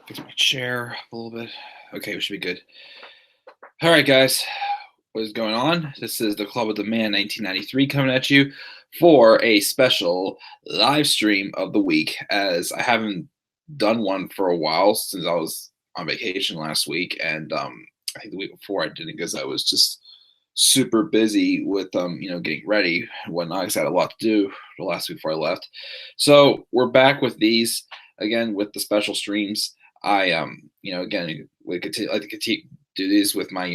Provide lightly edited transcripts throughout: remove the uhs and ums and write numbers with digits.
Fix my chair a little bit. Okay, we should be good. All right, guys. What is going on? This is the Club of the Man 1993 coming at you for a special live stream of the week, as I haven't done one for a while since I was on vacation last week. And I think the week before I didn't because I was just super busy with getting ready and whatnot. 'Cause I had a lot to do the last week before I left. So we're back with these again with the special streams. I again we continue like to continue do these with my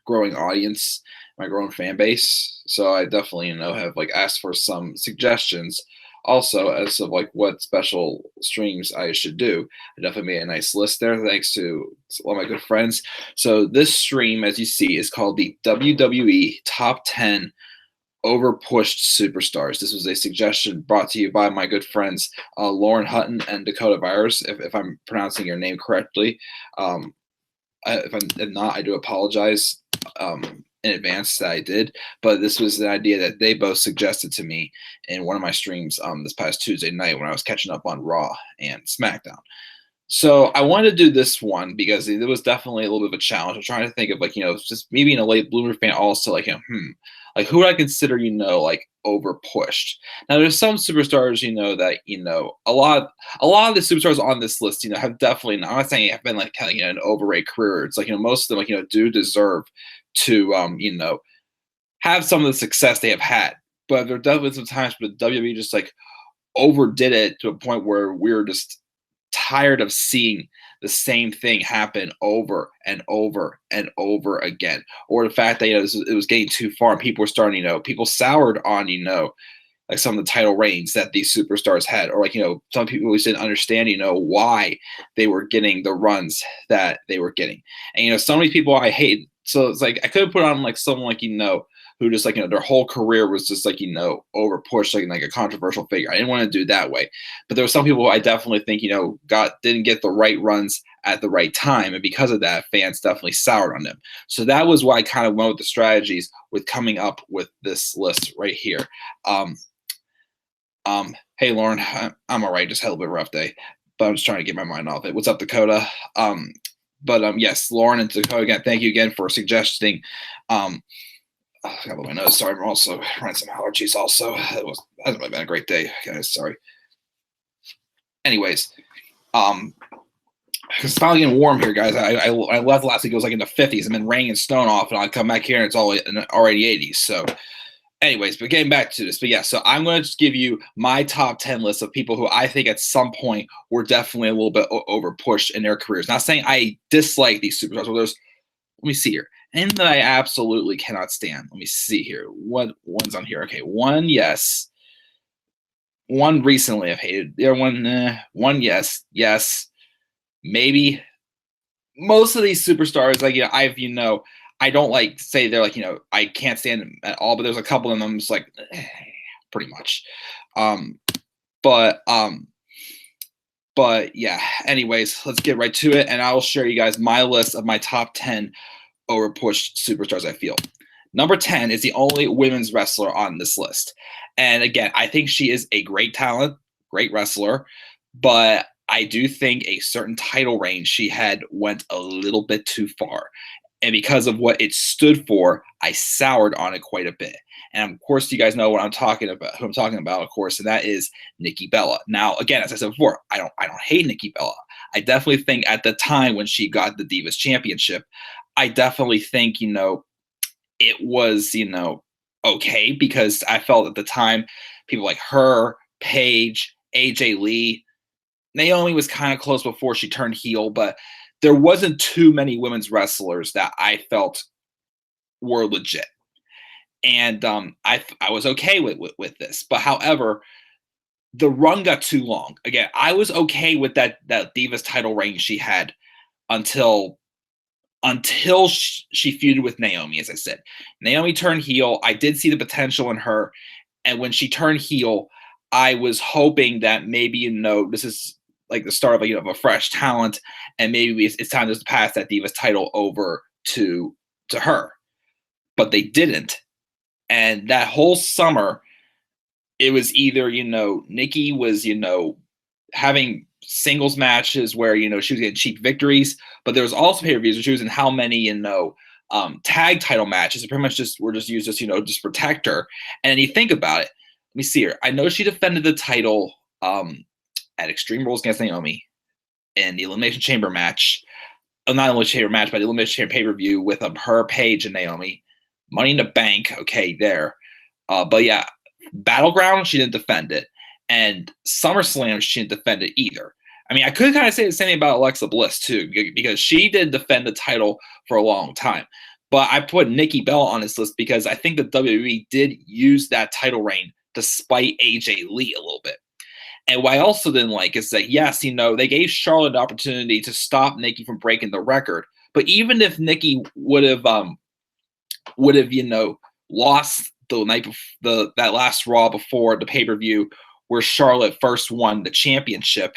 growing audience, my growing fan base. So I definitely have like asked for some suggestions also as of like what special streams I should do. I definitely made a nice list there thanks to all my good friends. So this stream, as you see, is called the WWE Top 10 Overpushed Superstars. This was a suggestion brought to you by my good friends Lauren Hutton and Dakota Vires, if I'm pronouncing your name correctly. If I'm not, I do apologize in advance that I did. But this was an idea that they both suggested to me in one of my streams this past Tuesday night when I was catching up on Raw and SmackDown. So I wanted to do this one because it was definitely a little bit of a challenge. I'm trying to think of just me being a late bloomer fan also like who would I consider, like over pushed. Now there's some superstars, that, a lot of the superstars on this list, have definitely not, I'm not saying have been like an overrated career. It's like, most of them do deserve to have some of the success they have had. But there are definitely some times where the WWE just like overdid it to a point where we're just tired of seeing the same thing happen over and over and over again, or the fact that it was getting too far and people were starting, people soured on like some of the title reigns that these superstars had, or like some people just didn't understand why they were getting the runs that they were getting. And some of these people I hate, so it's like I could have put on like someone like who just like their whole career was just like over pushed, like a controversial figure. I didn't want to do it that way, but there were some people I definitely think didn't get the right runs at the right time, and because of that, fans definitely soured on them. So that was why I kind of went with the strategies with coming up with this list right here. Hey Lauren, I'm all right. Just had a little bit of a rough day, but I'm just trying to get my mind off it. What's up, Dakota? Yes, Lauren and Dakota, again, thank you again for suggesting. I got my nose. Sorry, I'm also running some allergies. Also, hasn't really been a great day, guys. Sorry. Anyways, it's finally getting warm here, guys. I left last week. It was like in the 50s. I've been raining and snowing off, and I come back here and it's already 80s. So, anyways, but getting back to this, but yeah. So I'm going to just give you my top 10 list of people who I think at some point were definitely a little bit over pushed in their careers. Not saying I dislike these superstars. Well, let me see here. And that I absolutely cannot stand. Let me see here. What one's on here? Okay, one, yes. One recently I've hated. The other one, yes. Maybe. Most of these superstars, like, I don't like say they're like, I can't stand them at all, but there's a couple of them I'm just like, pretty much. But yeah, anyways, let's get right to it. And I will share you guys my list of my top 10 overpushed superstars I feel. Number 10 is the only women's wrestler on this list. And again, I think she is a great talent, great wrestler, but I do think a certain title reign she had went a little bit too far. And because of what it stood for, I soured on it quite a bit. And of course, you guys know what I'm talking about, who I'm talking about, of course, and that is Nikki Bella. Now, again, as I said before, I don't hate Nikki Bella. I definitely think at the time when she got the Divas Championship, I definitely think, it was, okay, because I felt at the time people like her, Paige, AJ Lee, Naomi was kind of close before she turned heel, but there wasn't too many women's wrestlers that I felt were legit. And I was okay with this. But however, the run got too long. Again, I was okay with that Divas title reign she had until she feuded with Naomi, as I said. Naomi turned heel. I did see the potential in her. And when she turned heel, I was hoping that maybe, this is like the start of a fresh talent, and maybe it's time to pass that Divas title over to her. But they didn't. And that whole summer, it was either, Nikki was, having singles matches where, she was getting cheap victories, but there was also pay-per-views where she was in how many, tag title matches. It pretty much were just used just protect her. And then you think about it. Let me see here. I know she defended the title at Extreme Rules against Naomi in the Elimination Chamber match. Oh, not Elimination Chamber match, but the Elimination Chamber pay-per-view with her, Paige, and Naomi. Money in the Bank, okay, there. But yeah, Battleground, she didn't defend it. And SummerSlam, she didn't defend it either. I mean, I could kind of say the same thing about Alexa Bliss, too, because she did defend the title for a long time. But I put Nikki Bella on this list because I think the WWE did use that title reign to spite AJ Lee a little bit. And what I also didn't like is that, yes, they gave Charlotte the opportunity to stop Nikki from breaking the record. But even if Nikki would have lost the night that last Raw before the pay-per-view where Charlotte first won the championship,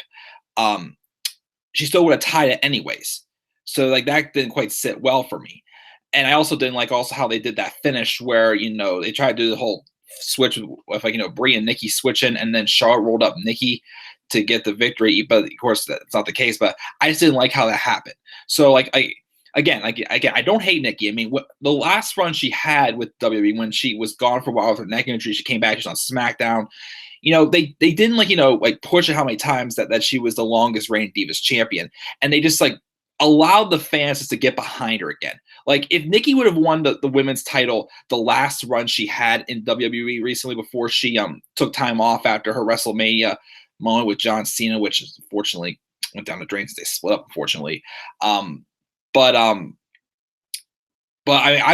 she still would have tied it anyways. So that didn't quite sit well for me. And I also didn't like how they did that finish where, they tried to do the whole switch with Brie and Nikki switching, and then Charlotte rolled up Nikki to get the victory. But of course that's not the case, but I just didn't like how that happened. So I don't hate Nikki. I mean, the last run she had with WWE when she was gone for a while with her neck injury, she came back, she's on SmackDown. They didn't push it how many times that she was the longest reigning Divas champion. And they just allowed the fans just to get behind her again. If Nikki would have won the women's title the last run she had in WWE recently before she took time off after her WrestleMania moment with John Cena, which unfortunately went down the drain since they split up, unfortunately. But I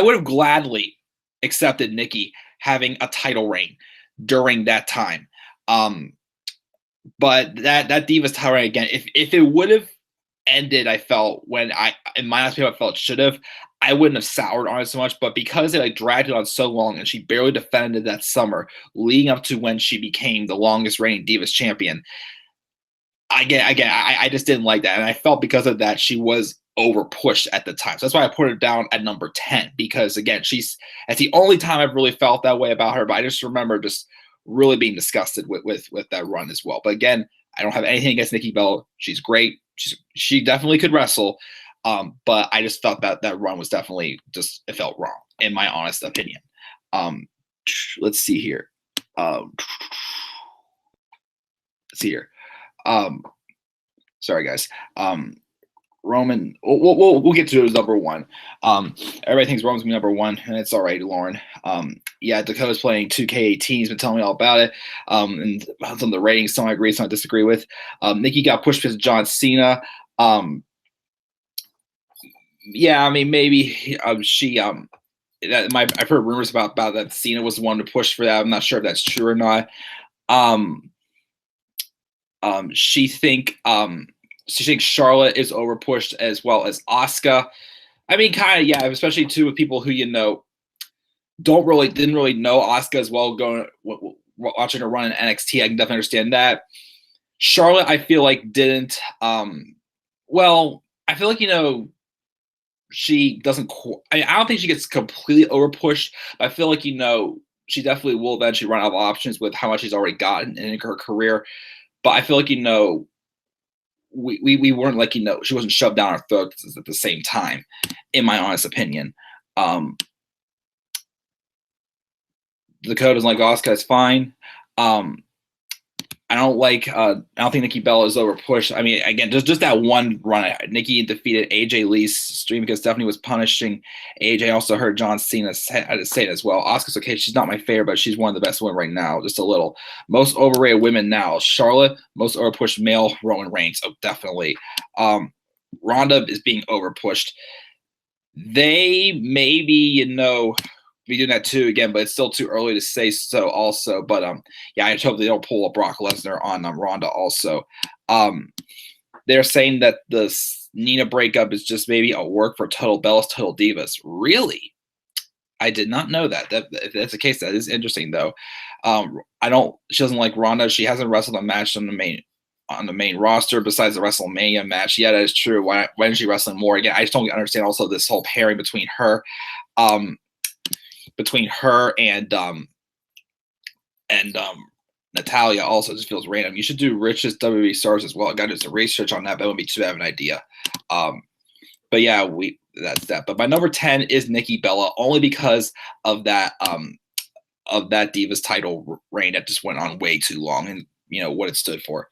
would have gladly accepted Nikki having a title reign during that time. But that Divas title reign again, if it would have ended, I felt in my opinion, I felt it should have, I wouldn't have soured on it so much. But because it dragged it on so long and she barely defended that summer leading up to when she became the longest reigning Divas champion, I just didn't like that. And I felt because of that, she was over pushed at the time. So that's why I put her down at number 10, because again, that's the only time I've really felt that way about her. But I just remember just really being disgusted with that run as well. But again, I don't have anything against Nikki Bella. She's great. She definitely could wrestle. But I just felt that run was definitely it felt wrong in my honest opinion. Let's see here. Sorry guys. Roman, we'll get to his number one. Everybody thinks Roman's gonna be number one, and it's all right, Lauren. Yeah, Dakota's playing 2K18. He's been telling me all about it. And some of the ratings, some I agree, some I disagree with. Nikki got pushed because of John Cena. Yeah, I mean, maybe I've heard rumors about that Cena was the one to push for that. I'm not sure if that's true or not. She thinks Charlotte is overpushed as well as Asuka. I mean, kind of, yeah, especially too with people who didn't really know Asuka as well, watching her run in NXT. I can definitely understand that. Charlotte, I feel like didn't. Well, I feel like she doesn't. I don't think she gets completely overpushed, but I feel like she definitely will eventually run out of options with how much she's already gotten in her career. But I feel like we weren't she wasn't shoved down our throats at the same time, in my honest opinion. Dakota doesn't like Asuka, it's fine. I don't think Nikki Bella is overpushed. I mean, again, just that one run. Nikki defeated AJ Lee's stream because Stephanie was punishing AJ. Also heard John Cena say it as well. Asuka's okay. She's not my favorite, but she's one of the best women right now, just a little. Most overrated women now. Charlotte, most overpushed male, Roman Reigns. Oh, definitely. Ronda is being overpushed. They maybe, be doing that too again, but it's still too early to say so also. But yeah, I hope they don't pull a Brock Lesnar on Ronda also. They're saying that the Nina breakup is just maybe a work for Total Bellas, Total Divas. Really? I did not know that. If that's the case, that is interesting though. She doesn't like Ronda. She hasn't wrestled a match on the main roster besides the WrestleMania match. Yeah, that is true. Why isn't she wrestling more? Again, I just don't understand also this whole pairing between her and Natalia also just feels random. You should do richest WWE stars as well. I got to do some research on that, but it wouldn't be too bad of an idea. But yeah, that's that. But my number 10 is Nikki Bella, only because of that Divas title reign that just went on way too long, and what it stood for.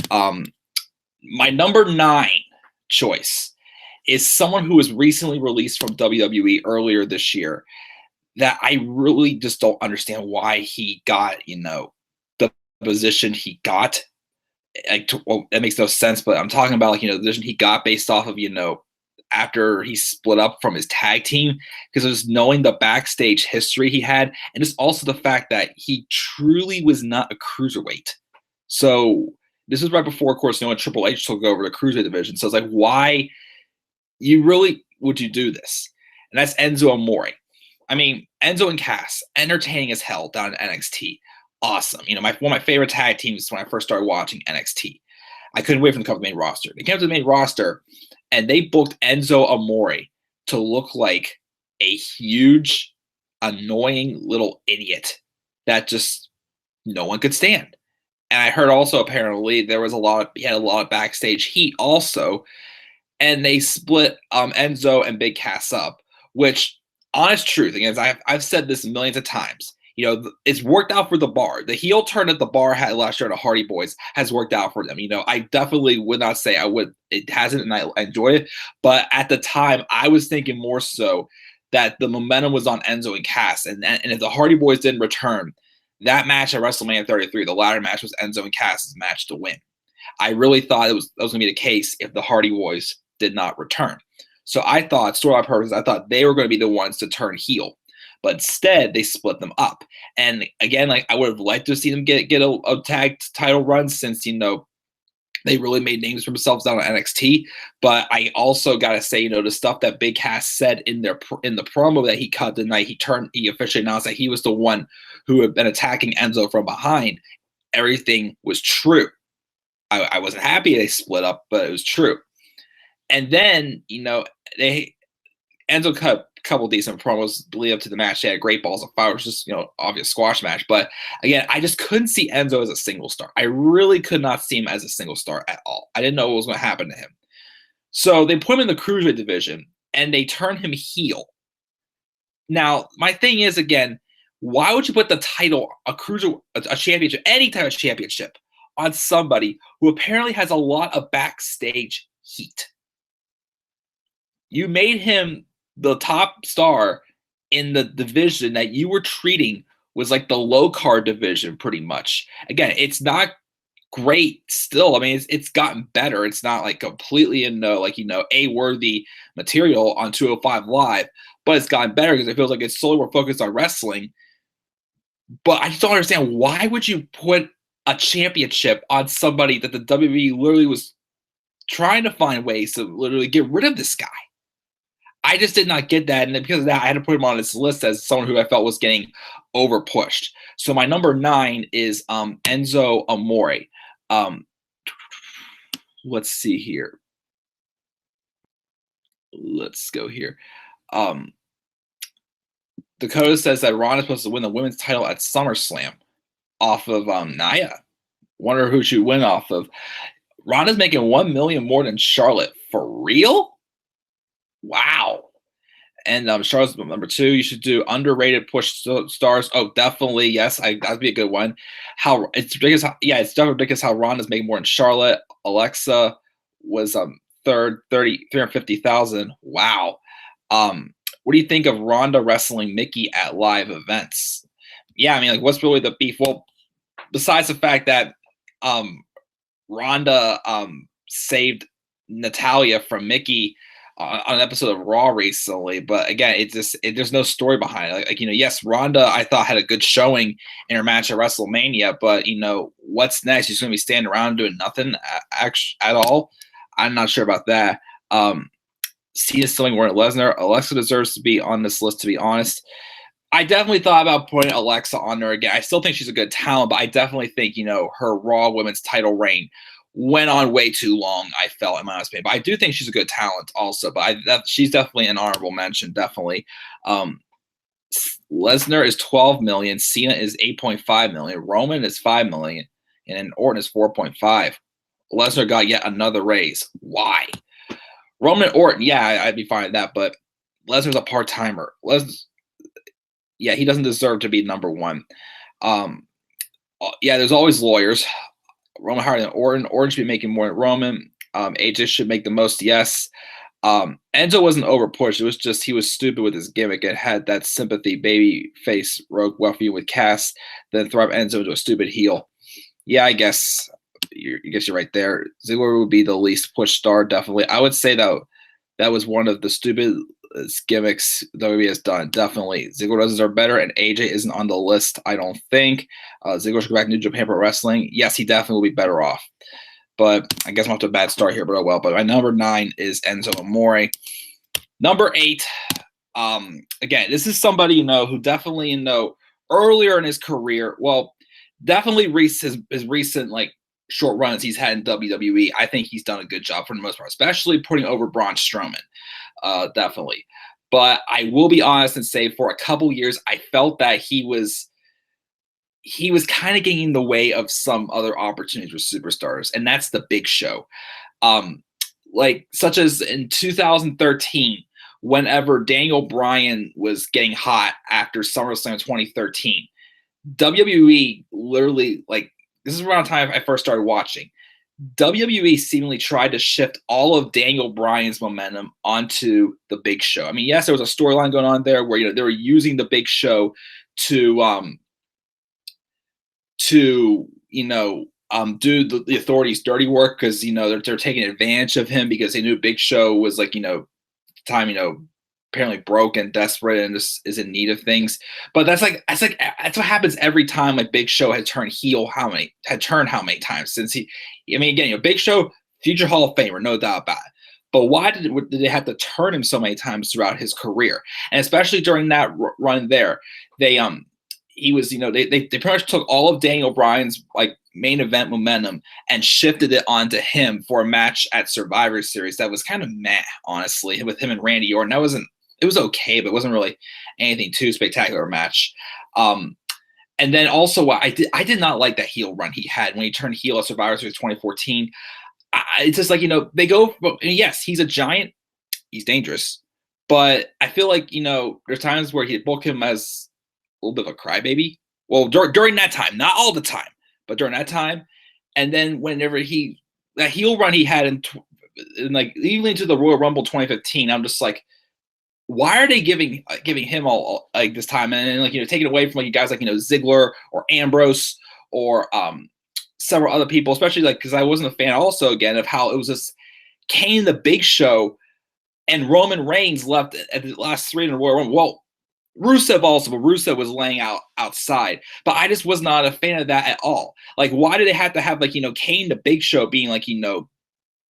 My number 9 choice is someone who was recently released from WWE earlier this year that I really just don't understand why he got, the position he got. Well, that makes no sense, but I'm talking about the position he got based off of, after he split up from his tag team, because just knowing the backstage history he had, and just also the fact that he truly was not a cruiserweight. So this was right before, of course, when Triple H took over the cruiserweight division. So it's like, why would you do this? And that's Enzo Amore. I mean, Enzo and Cass, entertaining as hell down in NXT. Awesome. One of my favorite tag teams when I first started watching NXT. I couldn't wait for them to come to the main roster. They came to the main roster, and they booked Enzo Amore to look like a huge, annoying little idiot that just no one could stand. And I heard also apparently he had a lot of backstage heat also, and they split Enzo and Big Cass up, which, honest truth, again, I've said this millions of times, it's worked out for the Bar. The heel turn that the Bar had last year to Hardy Boys has worked out for them. I definitely would not say it hasn't, and I enjoy it. But at the time, I was thinking more so that the momentum was on Enzo and Cass. And if the Hardy Boys didn't return, that match at WrestleMania 33, the ladder match, was Enzo and Cass's match to win. I really thought that was going to be the case if the Hardy Boys did not return. So I thought, storyline purposes, I thought they were going to be the ones to turn heel. But instead, they split them up. And again, I would have liked to see them get a tag title run, since, they really made names for themselves down on NXT. But I also got to say, the stuff that Big Cass said in the promo that he cut the night he officially announced that he was the one who had been attacking Enzo from behind, everything was true. I wasn't happy they split up, but it was true. And then, Enzo cut a couple decent promos lead up to the match. They had great balls of fire. It was just, obvious squash match. But again, I just couldn't see Enzo as a single star. I really could not see him as a single star at all. I didn't know what was going to happen to him. So they put him in the cruiserweight division, and they turned him heel. Now, my thing is, again, why would you put the title, a championship, any type of championship, on somebody who apparently has a lot of backstage heat? You made him the top star in the division that you were treating was like the low card division, pretty much. Again, it's not great still. I mean, it's gotten better. It's not like completely A-worthy material on 205 Live, but it's gotten better because it feels like it's solely more focused on wrestling. But I just don't understand, why would you put a championship on somebody that the WWE literally was trying to find ways to literally get rid of this guy? I just did not get that, and because of that, I had to put him on this list as someone who I felt was getting over pushed. So my number 9 is Enzo Amore. Let's see here. Let's go here. Dakota says that Ronda's supposed to win the women's title at SummerSlam off of Nia. Wonder who she win off of. Ronda's making $1 million more than Charlotte. For real? Wow. And Charlotte's number 2. You should do underrated push stars. Oh, definitely. Yes, that'd be a good one. It's definitely ridiculous how Ronda's making more than Charlotte. Alexa was third, 350,000. Wow. What do you think of Ronda wrestling Mickey at live events? Yeah, I mean, what's really the beef? Well, besides the fact that Ronda saved Natalia from Mickey on an episode of Raw recently, but again, there's no story behind it. Yes, Ronda, I thought, had a good showing in her match at WrestleMania, but what's next? She's going to be standing around doing nothing at all. I'm not sure about that. Cena's still wearing Lesnar. Alexa deserves to be on this list, to be honest. I definitely thought about putting Alexa on there again. I still think she's a good talent, but I definitely think, her Raw Women's title reign went on way too long, I felt, in my honest opinion. But I do think she's a good talent also. But she's definitely an honorable mention, definitely. Lesnar is 12 million, Cena is 8.5 million, Roman is 5 million, and then Orton is 4.5. Lesnar got yet another raise. Why? Roman Orton, yeah, I'd be fine with that, but Lesnar's a part-timer. Yeah, he doesn't deserve to be number one. Yeah, there's always lawyers. Roman higher than Orton. Orton should be making more than Roman. AJ should make the most, yes. Enzo wasn't over pushed. It was just he was stupid with his gimmick and had that sympathy baby face rogue wealthy with Cass, then throw up Enzo into a stupid heel. Yeah, I guess you're right there. Ziggler would be the least pushed star, definitely. I would say that was one of the stupid gimmicks WWE has done. Definitely, Ziggler does deserve better, and AJ isn't on the list. I don't think. Ziggler should go back to New Japan Pro Wrestling. Yes, he definitely will be better off. But I guess I'm off to a bad start here, but oh well. But my number 9 is Enzo Amore. Number 8, again, this is somebody who definitely earlier in his career. Well, definitely his recent short runs he's had in WWE. I think he's done a good job for the most part, especially putting over Braun Strowman. Definitely. But I will be honest and say for a couple years, I felt that he was kind of getting in the way of some other opportunities with superstars, and that's the Big Show. Such as in 2013, whenever Daniel Bryan was getting hot after SummerSlam 2013, WWE literally, this is around the time I first started watching. WWE seemingly tried to shift all of Daniel Bryan's momentum onto the Big Show. I mean, yes, there was a storyline going on there where they were using the Big Show to do the Authority's dirty work because they're taking advantage of him because they knew Big Show was apparently broke and desperate and just is in need of things. But that's what happens every time Big Show had turned heel. How many times since Big Show, future Hall of Famer, no doubt about it. But why did they have to turn him so many times throughout his career? And especially during that run there, they pretty much took all of Daniel Bryan's main event momentum and shifted it onto him for a match at Survivor Series that was kind of meh, honestly, with him and Randy Orton. It was okay, but it wasn't really anything too spectacular match. And then also I did not like that heel run he had when he turned heel at Survivor Series 2014. It's just they go, yes, he's a giant, he's dangerous, but I feel there's times where he book him as a little bit of a crybaby. Well, during that time, not all the time, but during that time. And then whenever that heel run he had in even into the Royal Rumble 2015, I'm just why are they giving him all this time and then taking away from guys Ziggler or Ambrose or several other people, especially because I wasn't a fan also again of how it was just Kane, the Big Show, and Roman Reigns left at the last 3 in the Royal Rumble. Well, Rusev also, but Rusev was laying outside. But I just was not a fan of that at all. Why did they have to have Kane, the Big Show, being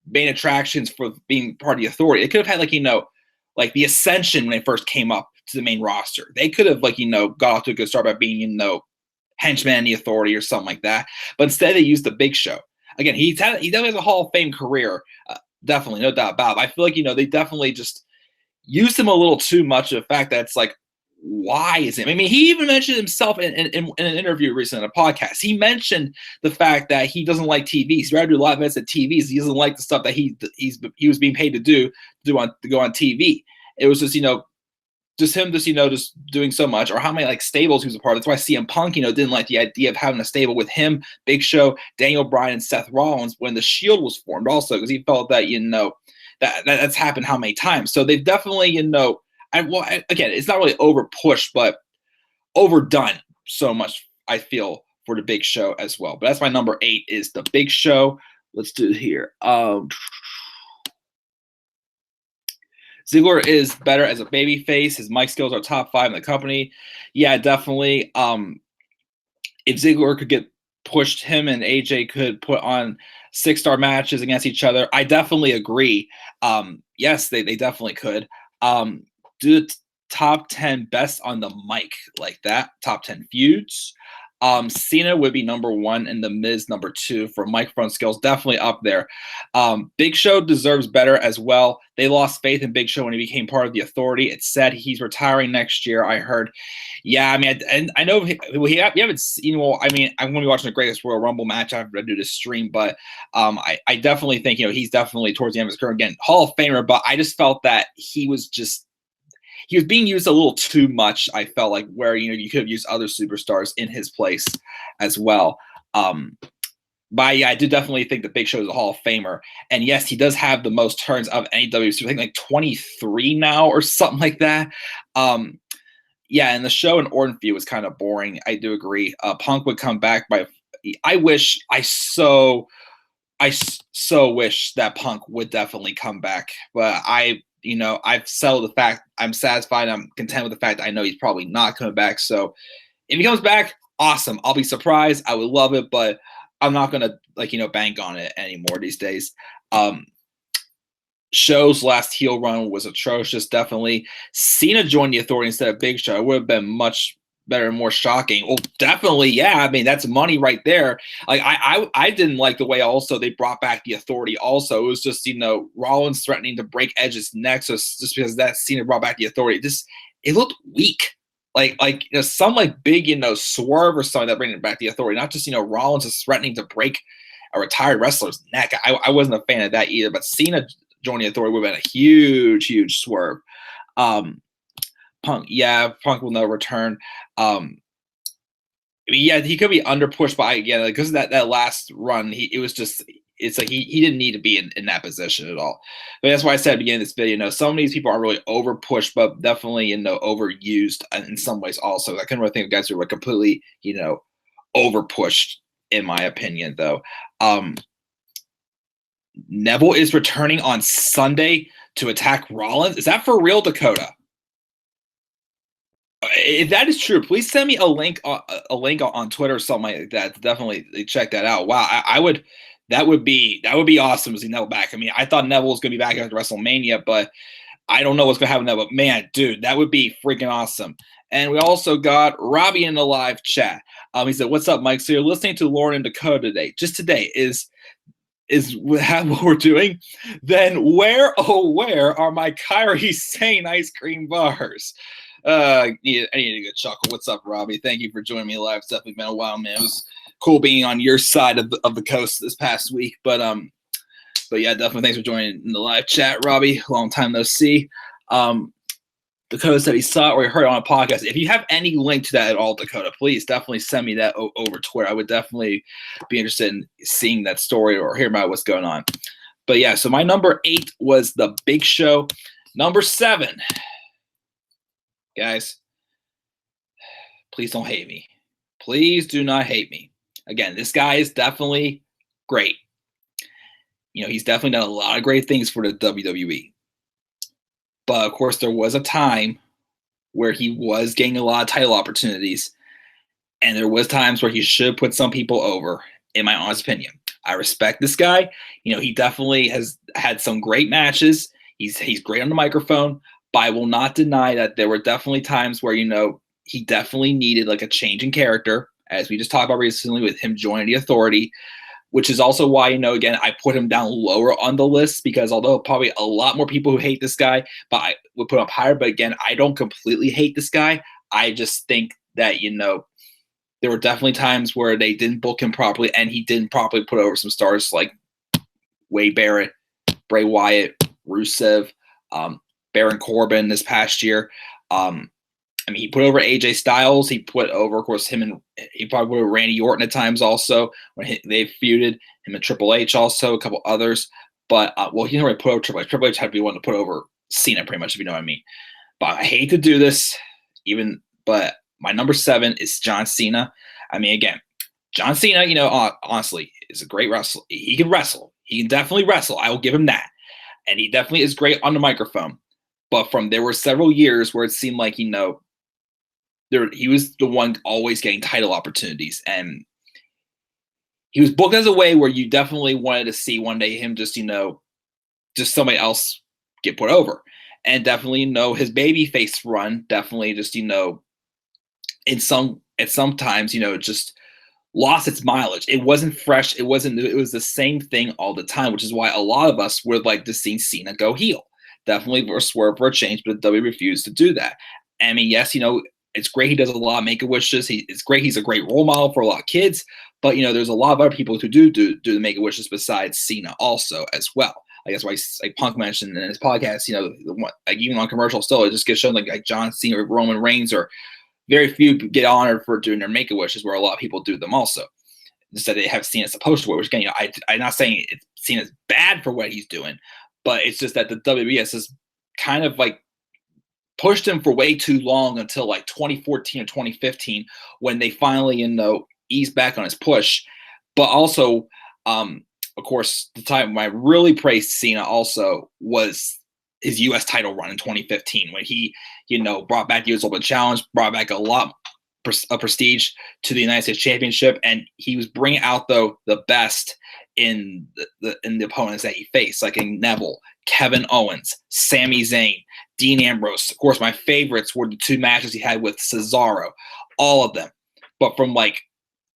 main attractions for being part of the Authority? They could have had the Ascension when they first came up to the main roster. They could have got off to a good start by being henchman in the Authority or something like that. But instead they used the Big Show. Again, he definitely has a Hall of Fame career, definitely, no doubt about it. I feel they definitely just used him a little too much. Of the fact that it's why is it? I mean, he even mentioned himself in an interview recently on a podcast. He mentioned the fact that he doesn't like TVs. He'd rather do live events at TVs. He doesn't like the stuff that he was being paid to go on TV. It was just just him just doing so much, or how many stables he was a part of. That's why CM Punk didn't like the idea of having a stable with him, Big Show, Daniel Bryan, and Seth Rollins when the Shield was formed. Also, because he felt that that's happened how many times. So they've definitely again, it's not really over pushed, but overdone so much, I feel, for the Big Show as well. But that's my number 8 is the Big Show. Let's do it here. Ziggler is better as a babyface. His mic skills are top 5 in the company. Yeah, definitely. If Ziggler could get pushed, him and AJ could put on 6-star matches against each other. I definitely agree. Yes, they definitely could. Do the top 10 best on the mic like that. Top 10 feuds. Cena would be number one and The Miz number two for microphone skills, definitely up there. Big Show deserves better as well. They lost faith in Big Show when he became part of the Authority. It said he's retiring next year, I heard. Yeah, I mean, and I know we haven't seen. Well, I mean, I'm going to be watching the Greatest Royal Rumble match after I do this stream, but I definitely think he's definitely towards the end of his career again, Hall of Famer. But I just felt that he was being used a little too much. I felt like where you could have used other superstars in his place as well. But yeah, I do definitely think that Big Show is a Hall of Famer, and yes, he does have the most turns of any WWE. I think like 23 now or something like that. Yeah, and the show in Orton feud was kind of boring. I do agree. Punk would come back I so wish that Punk would definitely come back, but I've settled the fact. I'm satisfied. I'm content with the fact that I know he's probably not coming back. So if he comes back, awesome. I'll be surprised. I would love it, but I'm not gonna bank on it anymore these days. Show's last heel run was atrocious. Definitely, Cena joined the Authority instead of Big Show. It would have been much better and more shocking. Well, definitely, yeah. I mean, that's money right there. Like I didn't like the way also they brought back the Authority. Also, it was just Rollins threatening to break Edge's neck. So just because that Cena brought back the Authority, it looked weak. Like some big swerve or something that bringing back the Authority, not just Rollins is threatening to break a retired wrestler's neck. I wasn't a fan of that either. But Cena joining the Authority would have been a huge swerve. Punk will never return. He could be under pushed by again because of that last run. It's like he didn't need to be in that position at all. But that's why I said at the beginning of this video, some of these people aren't really over pushed, but definitely overused in some ways also. I couldn't really think of guys who were completely over pushed in my opinion though. Neville is returning on Sunday to attack Rollins. Is that for real, Dakota? If that is true, please send me a link on Twitter or something like that. Definitely check that out. Wow, that would be awesome to see Neville back. I mean, I thought Neville was going to be back after WrestleMania, but I don't know what's going to happen now. But man, dude, that would be freaking awesome. And we also got Robbie in the live chat. He said, "What's up, Mike? So you're listening to Lauren and Dakota today? Just today is what we're doing? Then where are my Kyrie Sane ice cream bars?" I need a good chuckle. What's up, Robbie? Thank you for joining me live. It's definitely been a while, man. It was cool being on your side of the coast this past week. But yeah, definitely thanks for joining in the live chat, Robbie. Long time no see. Dakota said he saw it or he heard it on a podcast. If you have any link to that at all, Dakota, please definitely send me that over Twitter. I would definitely be interested in seeing that story or hearing about what's going on. But yeah, so my number 8 was The Big Show. Number 7, guys, please don't hate me. Please do not hate me. Again, this guy is definitely great. He's definitely done a lot of great things for the WWE. But of course, there was a time where he was getting a lot of title opportunities, and there was times where he should put some people over, in my honest opinion. I respect this guy. He definitely has had some great matches. He's great on the microphone, but I will not deny that there were definitely times where, he definitely needed a change in character, as we just talked about recently with him joining the Authority, which is also why, again, I put him down lower on the list because although probably a lot more people who hate this guy, but I would put him up higher. But again, I don't completely hate this guy. I just think that, there were definitely times where they didn't book him properly and he didn't properly put over some stars like Wade Barrett, Bray Wyatt, Rusev, Baron Corbin this past year. He put over AJ Styles. He put over, of course, he probably put over Randy Orton at times also when they feuded. Him and Triple H also, a couple others. But, he didn't really put over Triple H. Triple H had to be one to put over Cena pretty much, if you know what I mean. But I hate to do this, but my number 7 is John Cena. Again, John Cena, honestly, is a great wrestler. He can wrestle. He can definitely wrestle. I will give him that. And he definitely is great on the microphone. But there were several years where it seemed like, he was the one always getting title opportunities. And he was booked as a way where you definitely wanted to see one day him just somebody else get put over. And definitely, his babyface run definitely just, in some it sometimes, just lost its mileage. It wasn't fresh. It wasn't new. It was the same thing all the time, which is why a lot of us would like to see Cena go heel. Definitely for a swerve for a change, but WWE refused to do that. I mean, yes, it's great he does a lot of Make-A-Wishes. It's great. He's a great role model for a lot of kids. But, there's a lot of other people who do the Make-A-Wishes besides Cena also as well. I guess why like Punk mentioned in his podcast, like even on commercial still, it just gets shown like John Cena or Roman Reigns, or very few get honored for doing their Make-A-Wishes, where a lot of people do them also. Just that they have Cena supposed to wear, which again, I'm not saying Cena's bad for what he's doing, but it's just that the WWE has just kind of like pushed him for way too long until like 2014 or 2015 when they finally, eased back on his push. But also, of course, the time when I really praised Cena also was his U.S. title run in 2015 when he, brought back the U.S. Open Challenge, brought back a lot of prestige to the United States Championship, and he was bringing out the best in the opponents that he faced, like in Neville, Kevin Owens, Sami Zayn, Dean Ambrose. Of course, my favorites were the two matches he had with Cesaro, all of them. But from like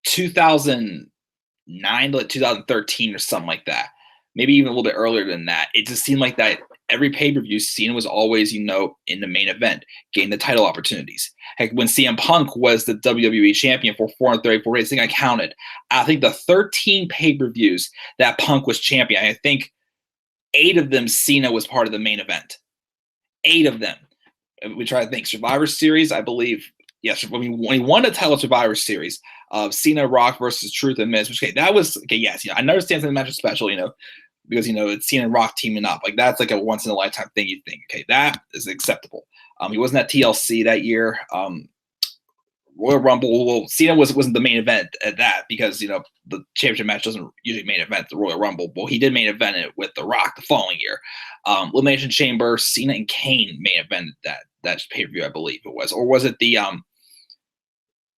2009 to like 2013 or something like that, maybe even a little bit earlier than that, it just seemed like that every pay-per-view, Cena was always, in the main event, getting the title opportunities. Heck, when CM Punk was the WWE champion for 434 days, I think I counted. I think the 13 pay-per-views that Punk was champion, I think 8 of them, Cena was part of the main event. 8 of them. We try to think. Survivor Series, I believe. Yes, when he won the title Survivor Series of Cena, Rock versus Truth and Miz, which, that was, yes, I understand the match is special, because, it's Cena and Rock teaming up. Like, that's like a once-in-a-lifetime thing you'd think, okay, that is acceptable. He wasn't at TLC that year. Royal Rumble, well, Cena wasn't the main event at that because, the championship match doesn't usually main event the Royal Rumble. Well, he did main event it with The Rock the following year. Elimination Chamber, Cena and Kane main evented that pay-per-view, I believe it was. Or was it the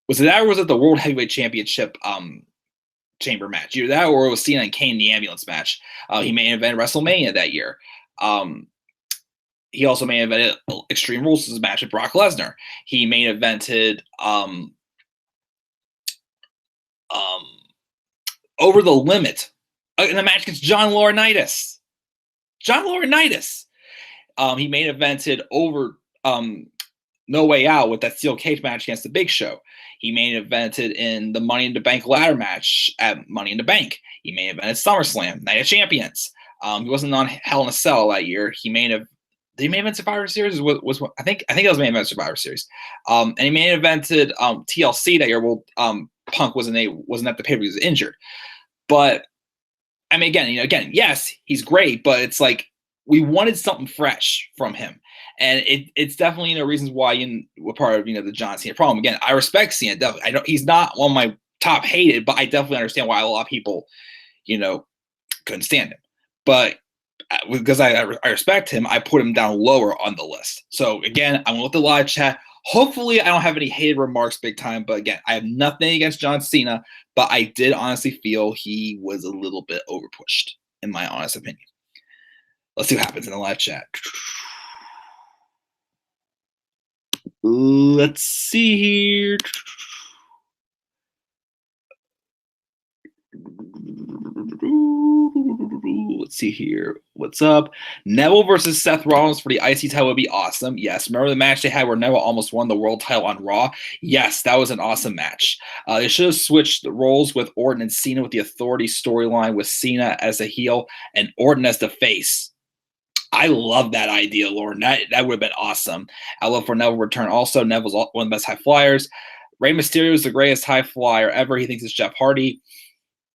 was it that, or was it the World Heavyweight Championship chamber match? Either that, or it was Cena and Kane, the ambulance match. He main evented WrestleMania that year. He also main evented Extreme Rules' match with Brock Lesnar. He main evented Over the Limit in a match against John Laurinaitis. He main evented over No Way Out with that steel cage match against the Big Show. He main evented in the Money in the Bank ladder match at Money in the Bank. He main evented SummerSlam, Night of Champions. He wasn't on Hell in a Cell that year. He did he main event Survivor Series? I think it was main event Survivor Series. And he main evented TLC that year. Well, Punk wasn't at the pay-per-view, he was injured. But I mean, again, yes, he's great, but it's like we wanted something fresh from him. And it's definitely reasons why we're part of the John Cena problem. Again, I respect Cena. Definitely, he's not one of my top hated, but I definitely understand why a lot of people, couldn't stand him. But because I respect him, I put him down lower on the list. So again, I'm gonna let the live chat. Hopefully, I don't have any hated remarks big time. But again, I have nothing against John Cena, but I did honestly feel he was a little bit overpushed, in my honest opinion. Let's see what happens in the live chat. Let's see here. Let's see here. What's up? Neville versus Seth Rollins for the IC title would be awesome. Yes. Remember the match they had where Neville almost won the world title on Raw? Yes, that was an awesome match. They should have switched the roles with Orton and Cena with the Authority storyline with Cena as a heel and Orton as the face. I love that idea, Lauren. That would have been awesome. I love for Neville return. Also, Neville's one of the best high flyers. Rey Mysterio is the greatest high flyer ever. He thinks it's Jeff Hardy.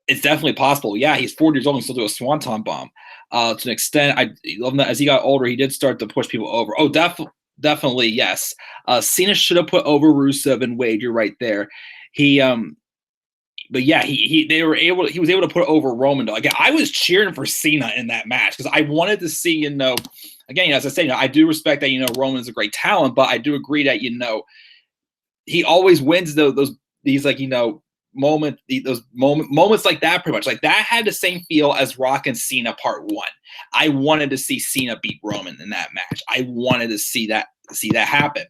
It's definitely possible. Yeah, he's 40 years old and still do a swanton bomb. To an extent, I love that as he got older, he did start to push people over. Oh, definitely, yes. Cena should have put over Rusev and Wade. You're right there. But yeah, he was able to put over Roman. Again, I was cheering for Cena in that match because I wanted to see, again, as I say, I do respect that, Roman is a great talent, but I do agree that, he always wins those moments like that, pretty much. Like that had the same feel as Rock and Cena Part 1. I wanted to see Cena beat Roman in that match. I wanted to see that happen.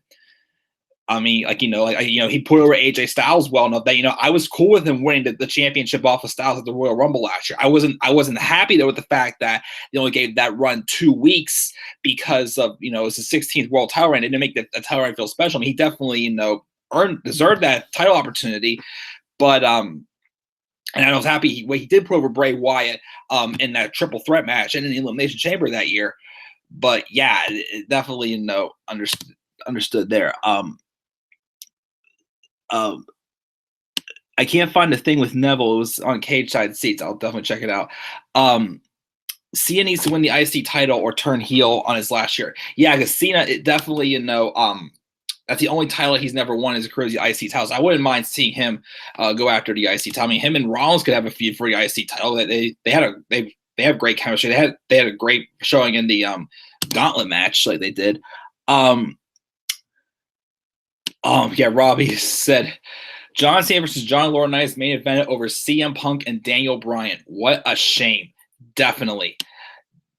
I mean, like, he put over AJ Styles well enough that, I was cool with him winning the championship off of Styles at the Royal Rumble last year. I wasn't happy though with the fact that they only gave that run 2 weeks because of, it's the 16th world title reign. It didn't make the title reign feel special. I mean, he definitely, deserved that title opportunity. But and I was happy he did put over Bray Wyatt in that triple threat match and in the Elimination Chamber that year. But yeah, it definitely, understood there. I can't find the thing with Neville. It was on Cage Side Seats. I'll definitely check it out. Cena needs to win the IC title or turn heel on his last year. Yeah, because Cena, it definitely, that's the only title he's never won is a career, the IC title. So I wouldn't mind seeing him go after the IC title. I mean, him and Rollins could have a feud for the IC title. They have great chemistry. They had a great showing in the Gauntlet match like they did. Yeah, Robbie said John Cena versus John Laurinaitis main event over CM Punk and Daniel Bryan. What a shame. Definitely.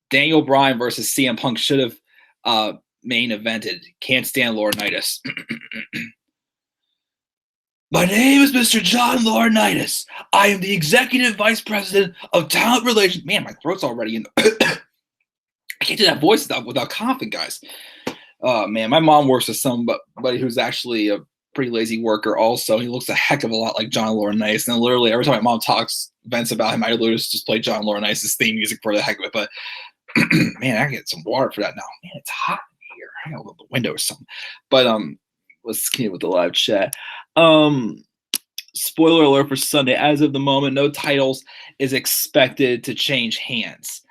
Daniel Bryan versus CM Punk should have main evented. Can't stand Laurinaitis. My name is Mr. John Laurinaitis. I am the Executive Vice President of Talent Relations. Man, my throat's already in the I can't do that voice without coughing, guys. Oh, man, my mom works with somebody who's actually a pretty lazy worker also. He looks a heck of a lot like John Laurinaitis. And literally every time my mom talks events about him, I literally just play John Laurinaitis' theme music for the heck of it. But, man, I can get some water for that now. Man, it's hot in here. I gotta open the window or something. But let's continue with the live chat. Spoiler alert for Sunday. As of the moment, no titles is expected to change hands.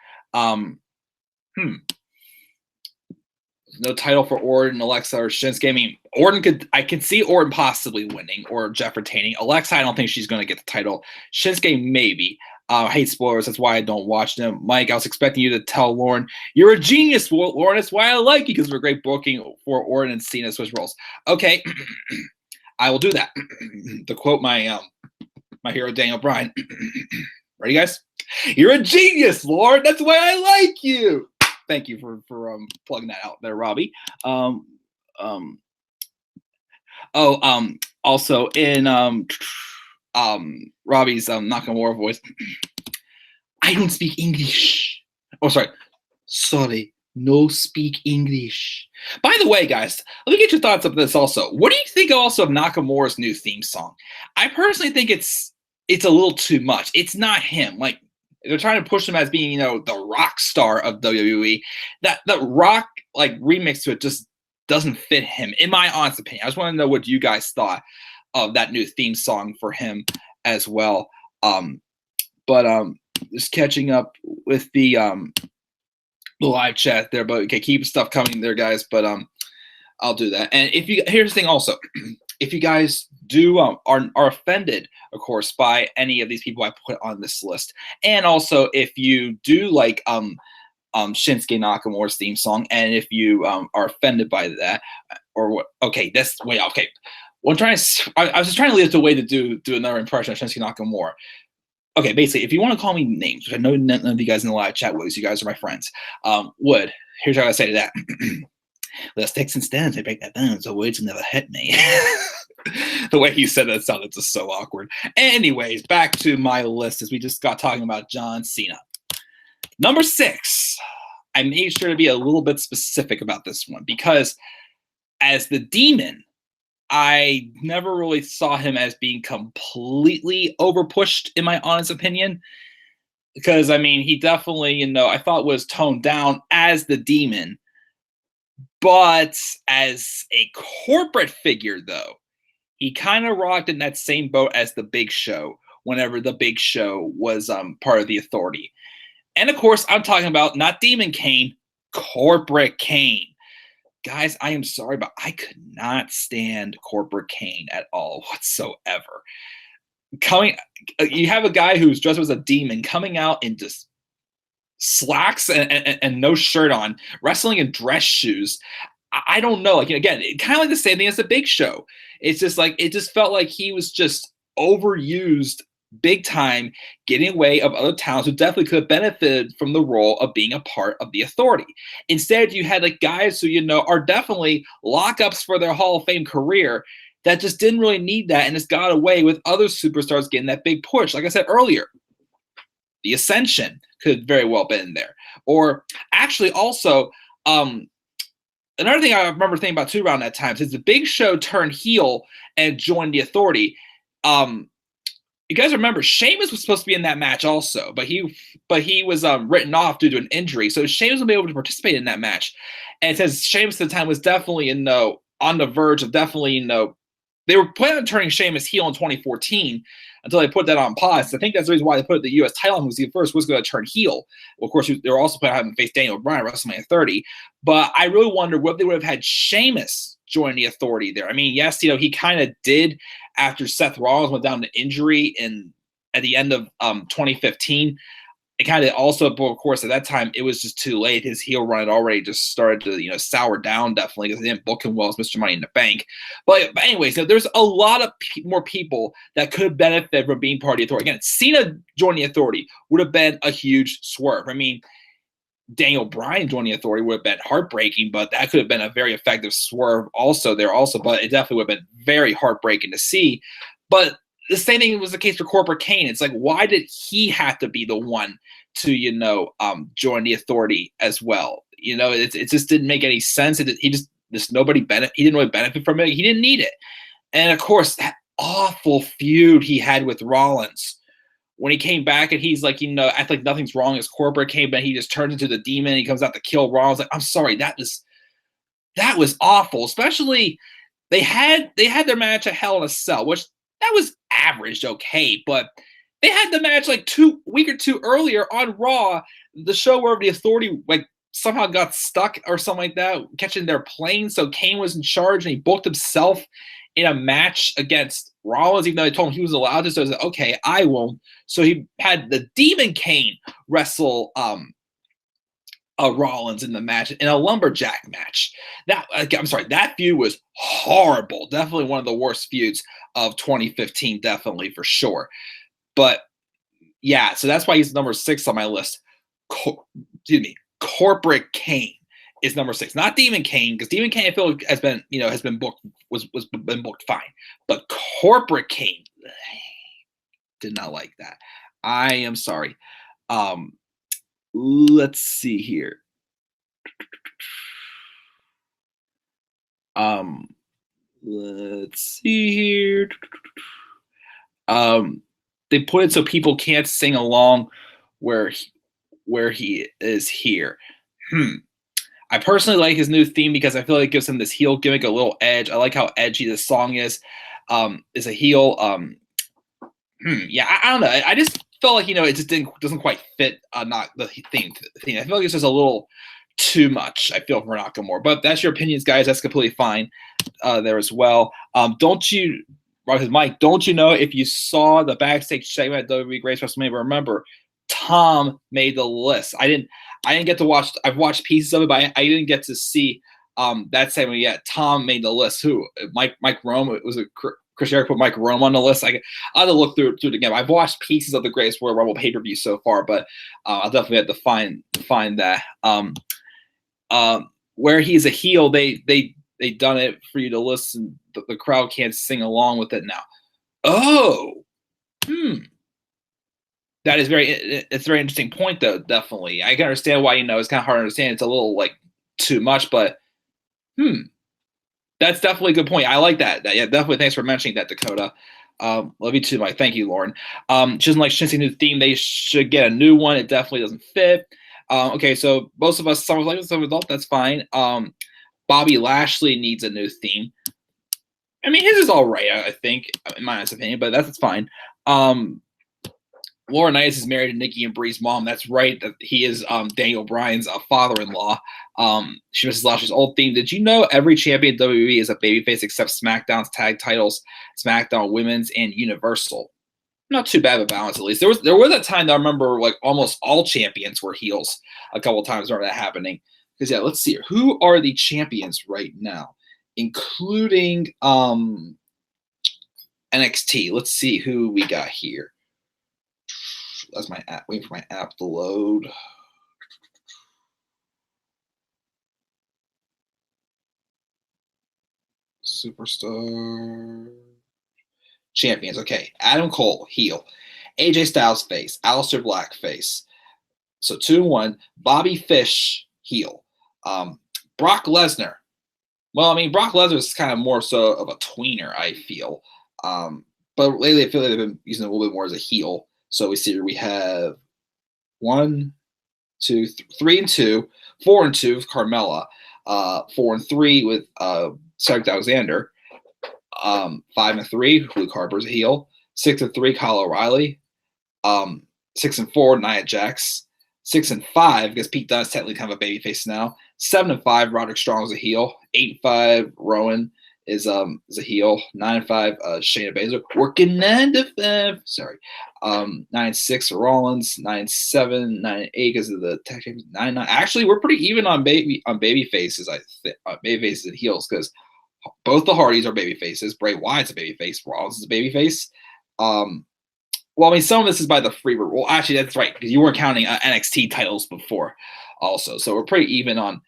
No title for Orton, Alexa, or Shinsuke. I mean, I could see Orton possibly winning or Jeff retaining. Alexa, I don't think she's going to get the title. Shinsuke, maybe. I hate spoilers. That's why I don't watch them. Mike, I was expecting you to tell Lauren, you're a genius, Lauren. That's why I like you, because of a great booking for Orton and Cena switch roles. Okay, I will do that. To quote my hero, Daniel Bryan. Ready, guys? You're a genius, Lauren. That's why I like you. Thank you for plugging that out there, Robbie. Also in Robbie's Nakamura voice, I don't speak English. Oh, sorry, no speak English. By the way, guys, let me get your thoughts on this also. What do you think also of Nakamura's new theme song? I personally think it's a little too much. It's not him. Like, they're trying to push him as being, the rock star of WWE. That rock remix to it just doesn't fit him, in my honest opinion. I just want to know what you guys thought of that new theme song for him as well. Just catching up with the live chat there, but okay, keep stuff coming there, guys. But I'll do that. And here's the thing also. If you guys do are offended, of course, by any of these people I put on this list, and also if you do like Shinsuke Nakamura's theme song, and if you are offended by that, or what? Okay, that's way off. Okay, well, I was just trying to lead us a way to do another impression of Shinsuke Nakamura. Okay, basically, if you want to call me names, which I know none of you guys in the live chat would, you guys are my friends. Here's what I say to that. Let's take some stands and break that down so words will never hit me. The way he said that sounded just so awkward. Anyways, back to my list as we just got talking about John Cena. Number 6. I made sure to be a little bit specific about this one because as the Demon, I never really saw him as being completely overpushed, in my honest opinion. Because, I mean, he definitely, I thought was toned down as the Demon. But as a corporate figure, though, he kind of rocked in that same boat as the Big Show whenever the Big Show was part of the Authority. And, of course, I'm talking about not Demon Kane, Corporate Kane. Guys, I am sorry, but I could not stand Corporate Kane at all whatsoever. You have a guy who's dressed as a demon coming out in just slacks and no shirt on, wrestling in dress shoes. I don't know. Again, kind of like the same thing as the Big Show. It's just it just felt like he was just overused big time, getting away of other talents who definitely could have benefited from the role of being a part of the Authority. Instead, you had like guys who are definitely lockups for their Hall of Fame career that just didn't really need that and just got away with other superstars getting that big push. Like I said earlier, the Ascension could very well been in there. Or actually, also, another thing I remember thinking about too around that time, since the Big Show turned heel and joined the Authority, you guys remember Sheamus was supposed to be in that match also, but he was written off due to an injury. So Sheamus will be able to participate in that match. And it says Sheamus at the time was definitely on the verge of definitely they were planning on turning Sheamus heel in 2014 until they put that on pause. I think that's the reason why they put the U.S. title on, because he first was going to turn heel. Well, of course, they were also planning on having to face Daniel Bryan at WrestleMania 30. But I really wonder what they would have had Sheamus join the Authority there. I mean, yes, he kind of did after Seth Rollins went down to injury at the end of 2015. It kind of also, of course, at that time, it was just too late. His heel run had already just started to, sour down, definitely, because they didn't book him well as Mr. Money in the Bank. But anyways, there's a lot of more people that could benefit from being part of the Authority. Again, Cena joining the Authority would have been a huge swerve. I mean, Daniel Bryan joining the Authority would have been heartbreaking, but that could have been a very effective swerve also there also. But it definitely would have been very heartbreaking to see. But the same thing was the case for Corporate Kane. It's like, why did he have to be the one to, join the Authority as well? It just didn't make any sense. He didn't really benefit from it. He didn't need it. And of course, that awful feud he had with Rollins when he came back and he's like, act like nothing's wrong as Corporate Kane, but he just turns into the demon. He comes out to kill Rollins. Like, I'm sorry, that was awful. Especially they had their match at Hell in a Cell, which that was average, okay, but they had the match like week or two earlier on Raw, the show where the Authority like somehow got stuck or something like that, catching their plane. So Kane was in charge and he booked himself in a match against Rollins, even though they told him he was allowed to. So I was like, okay, I won't. So he had the Demon Kane wrestle Rollins in the match, in a lumberjack match. That feud was horrible. Definitely one of the worst feuds of 2015, definitely for sure. But yeah, so that's why he's number 6 on my list. Corporate Kane is number 6, not Demon Kane, because Demon Kane I feel has been booked been booked fine, but Corporate Kane did not like that. I am sorry. Let's see here. Let's see here. They put it so people can't sing along where he is here. I personally like his new theme because I feel like it gives him this heel gimmick a little edge. I like how edgy this song is. Is a heel. Yeah, I don't know. I just felt like it just doesn't quite fit. Not the theme. I feel like it's just a little too much. I feel for Nakamura, but that's your opinions, guys. That's completely fine there as well. Don't you, Mike? Don't you know if you saw the backstage segment at WWE Greatest WrestleMania? Remember, Tom made the list. I didn't get to watch. I've watched pieces of it, but I didn't get to see that segment yet. Tom made the list. Who? Mike Rome. Was it Chris Jericho put Mike Rome on the list? I had to look through it again. I've watched pieces of the Greatest Royal Rumble pay-per-view so far, but I'll definitely have to find that. Where he's a heel, they done it for you to listen. The crowd can't sing along with it now. Oh, that is it's a very interesting point, though. Definitely, I can understand why it's kind of hard to understand. It's a little like too much, but that's definitely a good point. I like that. Yeah, definitely. Thanks for mentioning that, Dakota. Love you too, Mike. Thank you, Lauren. She doesn't like Shinsuke's new theme. They should get a new one. It definitely doesn't fit. Okay, so most of us, some like some adult, that's fine. Bobby Lashley needs a new theme. I mean, his is all right, I think, in my honest opinion, but that's fine. Laura Knight is married to Nikki and Bree's mom. That's right. That he is Daniel Bryan's father-in-law. She misses Lashley's old theme. Did you know every champion WWE is a babyface except SmackDown's tag titles, SmackDown Women's, and Universal? Not too bad of a balance, at least. There was a time that I remember like almost all champions were heels a couple of times. I remember that happening. Because yeah, let's see here. Who are the champions right now, including NXT? Let's see who we got here. That's my app. Waiting for my app to load. Superstar champions. Okay, Adam Cole heel, AJ Styles face, Aleister Black face. So 2-1. Bobby Fish heel. Brock Lesnar. Well, I mean, Brock Lesnar is kind of more so of a tweener, I feel. But lately, I feel like they've been using it a little bit more as a heel. So we see here we have 1, 2, 3 and 2, 4 and 2 with Carmella, 4 and 3 with Cedric Alexander, 5 and 3 Luke Harper's a heel, 6 and 3 Kyle O'Reilly, 6 and 4 Nia Jax, 6 and 5 because Pete Dunne is technically kind of a babyface now. 7 and 5 Roderick Strong is a heel. 8 and 5 Rowan is a heel. 9 and 5 Shayna Baszler working 9 to 5. Sorry. 9 and 6 Rollins. 9 and 7. 9 and 8 because of the tag team. 9 9. Actually, we're pretty even on baby faces. I think baby faces and heels because both the Hardys are baby faces. Bray Wyatt's a baby face. Rollins is a baby face. Well, I mean, some of this is by the Freebird rule. Actually, that's right, because you weren't counting NXT titles before also. So we're pretty even on.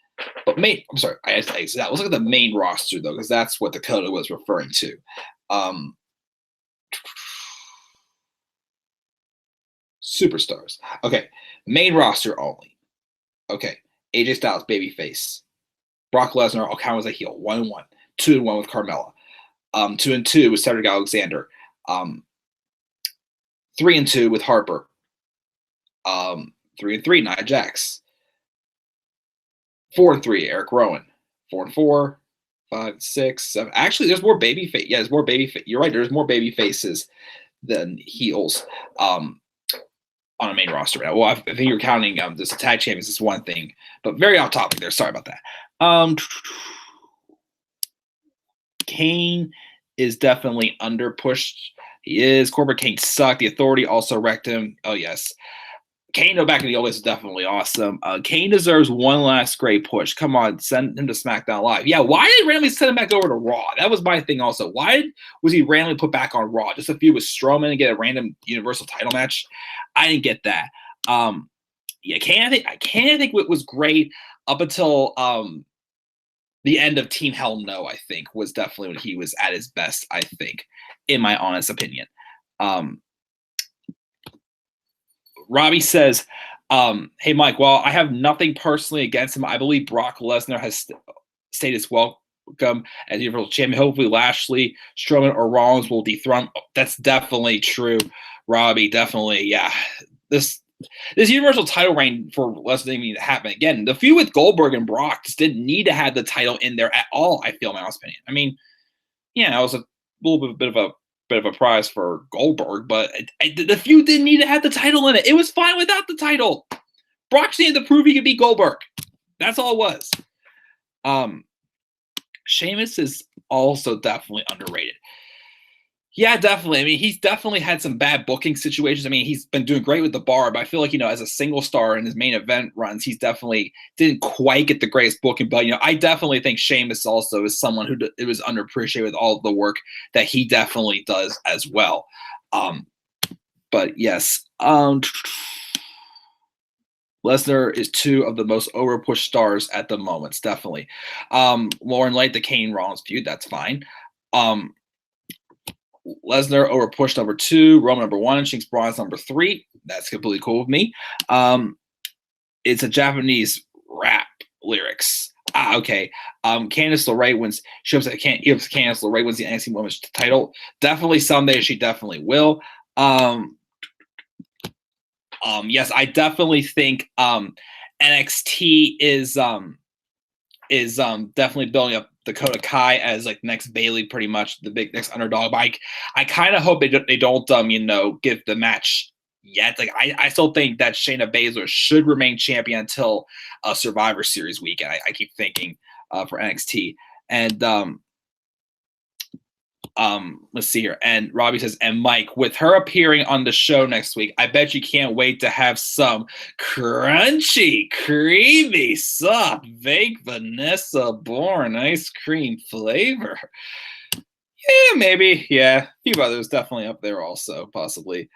But I'm sorry, I had to exit that. Let's look at the main roster, though, because that's what Dakota was referring to. Superstars. Okay, main roster only. Okay, AJ Styles, babyface. Brock Lesnar, I'll count as a heel. 1 and 1. 2 and 1 with Carmella. 2 and 2 with Cedric Alexander. 3 and 2 with Harper. 3 and 3 Nia Jax. 4 and 3 Eric Rowan. 4 and 4, 5, 6, 7. Actually, there's more baby face. Yeah, there's more baby. You're right. There's more baby faces than heels on a main roster. Right now. Well, I think you're counting this tag champions is one thing, but very off topic there. Sorry about that. Kane is definitely under pushed. He is. Corbin Kane sucked. The Authority also wrecked him. Oh, yes. Kane, back in the old days, is definitely awesome. Kane deserves one last great push. Come on, send him to SmackDown Live. Yeah, why did randomly send him back over to Raw? That was my thing also. Why was he randomly put back on Raw? Just a few with Strowman and get a random Universal title match? I didn't get that. Yeah, Kane, I think what was great up until the end of Team Hell No, I think, was definitely when he was at his best, I think, in my honest opinion. Robbie says, hey, Mike, while I have nothing personally against him, I believe Brock Lesnar has stayed as welcome as Universal Champion. Hopefully Lashley, Strowman, or Rollins will dethrone. That's definitely true, Robbie. Definitely, yeah. This Universal title reign for Lesnar didn't need to happen again. The feud with Goldberg and Brock just didn't need to have the title in there at all, I feel, in my honest opinion. I mean, yeah, it was a little bit of a prize for Goldberg, but the feud didn't need to have the title in it. It was fine without the title. Brock just needed to prove he could beat Goldberg. That's all it was. Sheamus is also definitely underrated. Yeah, definitely. I mean, he's definitely had some bad booking situations. I mean, he's been doing great with the bar, but I feel like, as a single star in his main event runs, he's definitely didn't quite get the greatest booking. But, I definitely think Sheamus also is someone who it was underappreciated with all of the work that he definitely does as well. But yes, Lesnar is 2 of the most overpushed stars at the moment, definitely. Lauren Light, the Kane Rollins feud, that's fine. Lesnar over push number 2, Roman number 1, and Shinks Braun's number 3. That's completely cool with me. It's a Japanese rap lyrics. Okay. Candice LeRae wins. She hopes that Candice LeRae wins the NXT Women's title. Definitely someday. She definitely will. Yes, I definitely think NXT is definitely building up Dakota Kai as like next Bailey, pretty much the big next underdog. But I kind of hope they don't give the match yet. Like I still think that Shayna Baszler should remain champion until Survivor Series weekend. I keep thinking for NXT. And let's see here. And Robbie says, and Mike, with her appearing on the show next week, I bet you can't wait to have some crunchy, creamy, soft, baked Vanessa Bourne ice cream flavor. Yeah, maybe. Yeah. A few others definitely up there also, possibly.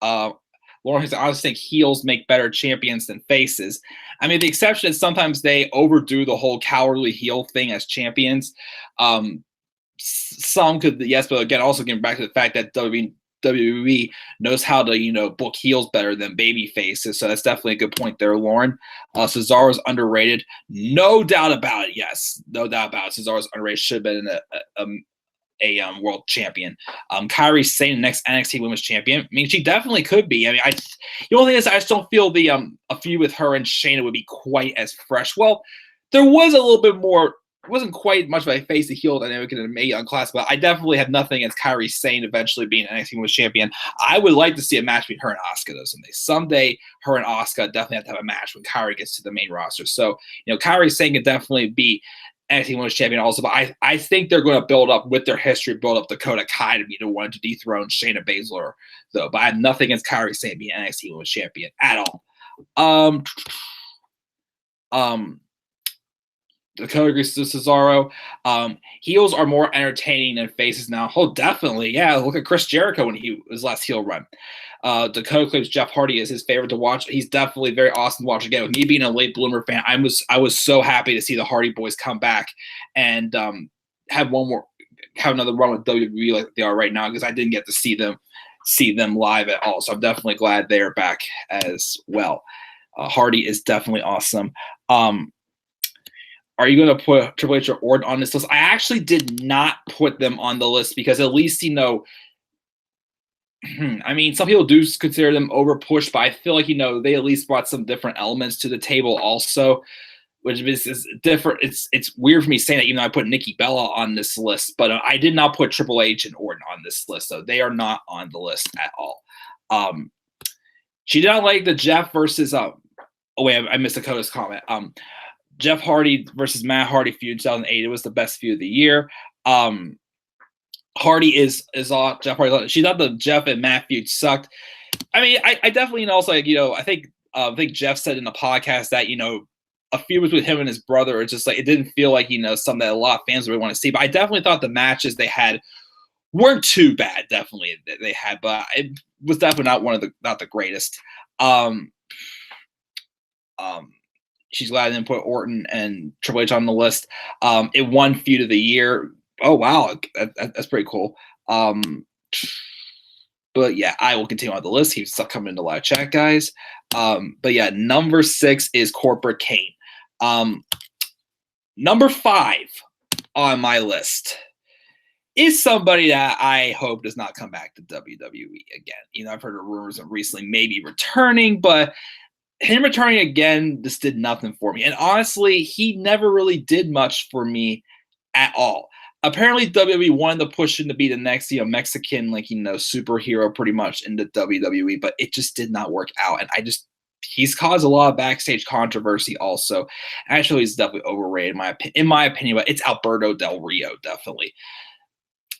Lauren, I honestly think heels make better champions than faces. I mean, the exception is sometimes they overdo the whole cowardly heel thing as champions. Some could, yes, but again, also getting back to the fact that WWE knows how to, book heels better than baby faces. So that's definitely a good point there, Lauren. Cesaro's underrated. No doubt about it. Yes, no doubt about it. Cesaro's underrated. Should have been a world champion. Kairi Sane, the next NXT Women's Champion. I mean, she definitely could be. I mean, the only thing is, I just don't feel the a feud with her and Shayna would be quite as fresh. Well, there was a little bit more. It wasn't quite much of a face to heel dynamic in the Mae Young class, but I definitely have nothing against Kairi Sane eventually being an NXT Women's Champion. I would like to see a match between her and Asuka though someday. Someday, her and Asuka definitely have to have a match when Kairi gets to the main roster. So, Kairi Sane can definitely be NXT Women's Champion also, but I think they're going to build up with their history, build up Dakota Kai to be the one to dethrone Shayna Baszler, though. But I have nothing against Kairi Sane being NXT Women's Champion at all. Dakota agrees to Cesaro. Heels are more entertaining than faces now. Oh, definitely. Yeah, look at Chris Jericho when his last heel run. Dakota claims Jeff Hardy is his favorite to watch. He's definitely very awesome to watch again. With me being a late bloomer fan, I was so happy to see the Hardy Boys come back and have another run with WWE like they are right now, because I didn't get to see them live at all. So I'm definitely glad they're back as well. Hardy is definitely awesome. Are you going to put Triple H or Orton on this list? I actually did not put them on the list because at least, I mean, some people do consider them over pushed, but I feel like, they at least brought some different elements to the table also, which is different. It's weird for me saying that, even though I put Nikki Bella on this list, but I did not put Triple H and Orton on this list. So they are not on the list at all. She did not like the Jeff versus, I missed Dakota's comment. Jeff Hardy versus Matt Hardy feud in 2008. It was the best feud of the year. Hardy is all Jeff Hardy. She thought the Jeff and Matt feud sucked. I mean, I definitely also I think Jeff said in the podcast that a feud was with him and his brother. It's just like it didn't feel like something that a lot of fans would want to see. But I definitely thought the matches they had weren't too bad. Definitely they had, but it was definitely not the greatest. She's glad I didn't put Orton and Triple H on the list. It won feud of the year. Oh, wow. That's pretty cool. But yeah, I will continue on the list. He's still coming into live chat, guys. But yeah, number 6 is Corporate Kane. Number 5 on my list is somebody that I hope does not come back to WWE again. I've heard of rumors of recently maybe returning, but him returning again just did nothing for me. And honestly, he never really did much for me at all. Apparently, WWE wanted to push him to be the next, Mexican, superhero pretty much into WWE, but it just did not work out. And he's caused a lot of backstage controversy also. Actually, he's definitely overrated in my opinion, but it's Alberto Del Rio, definitely.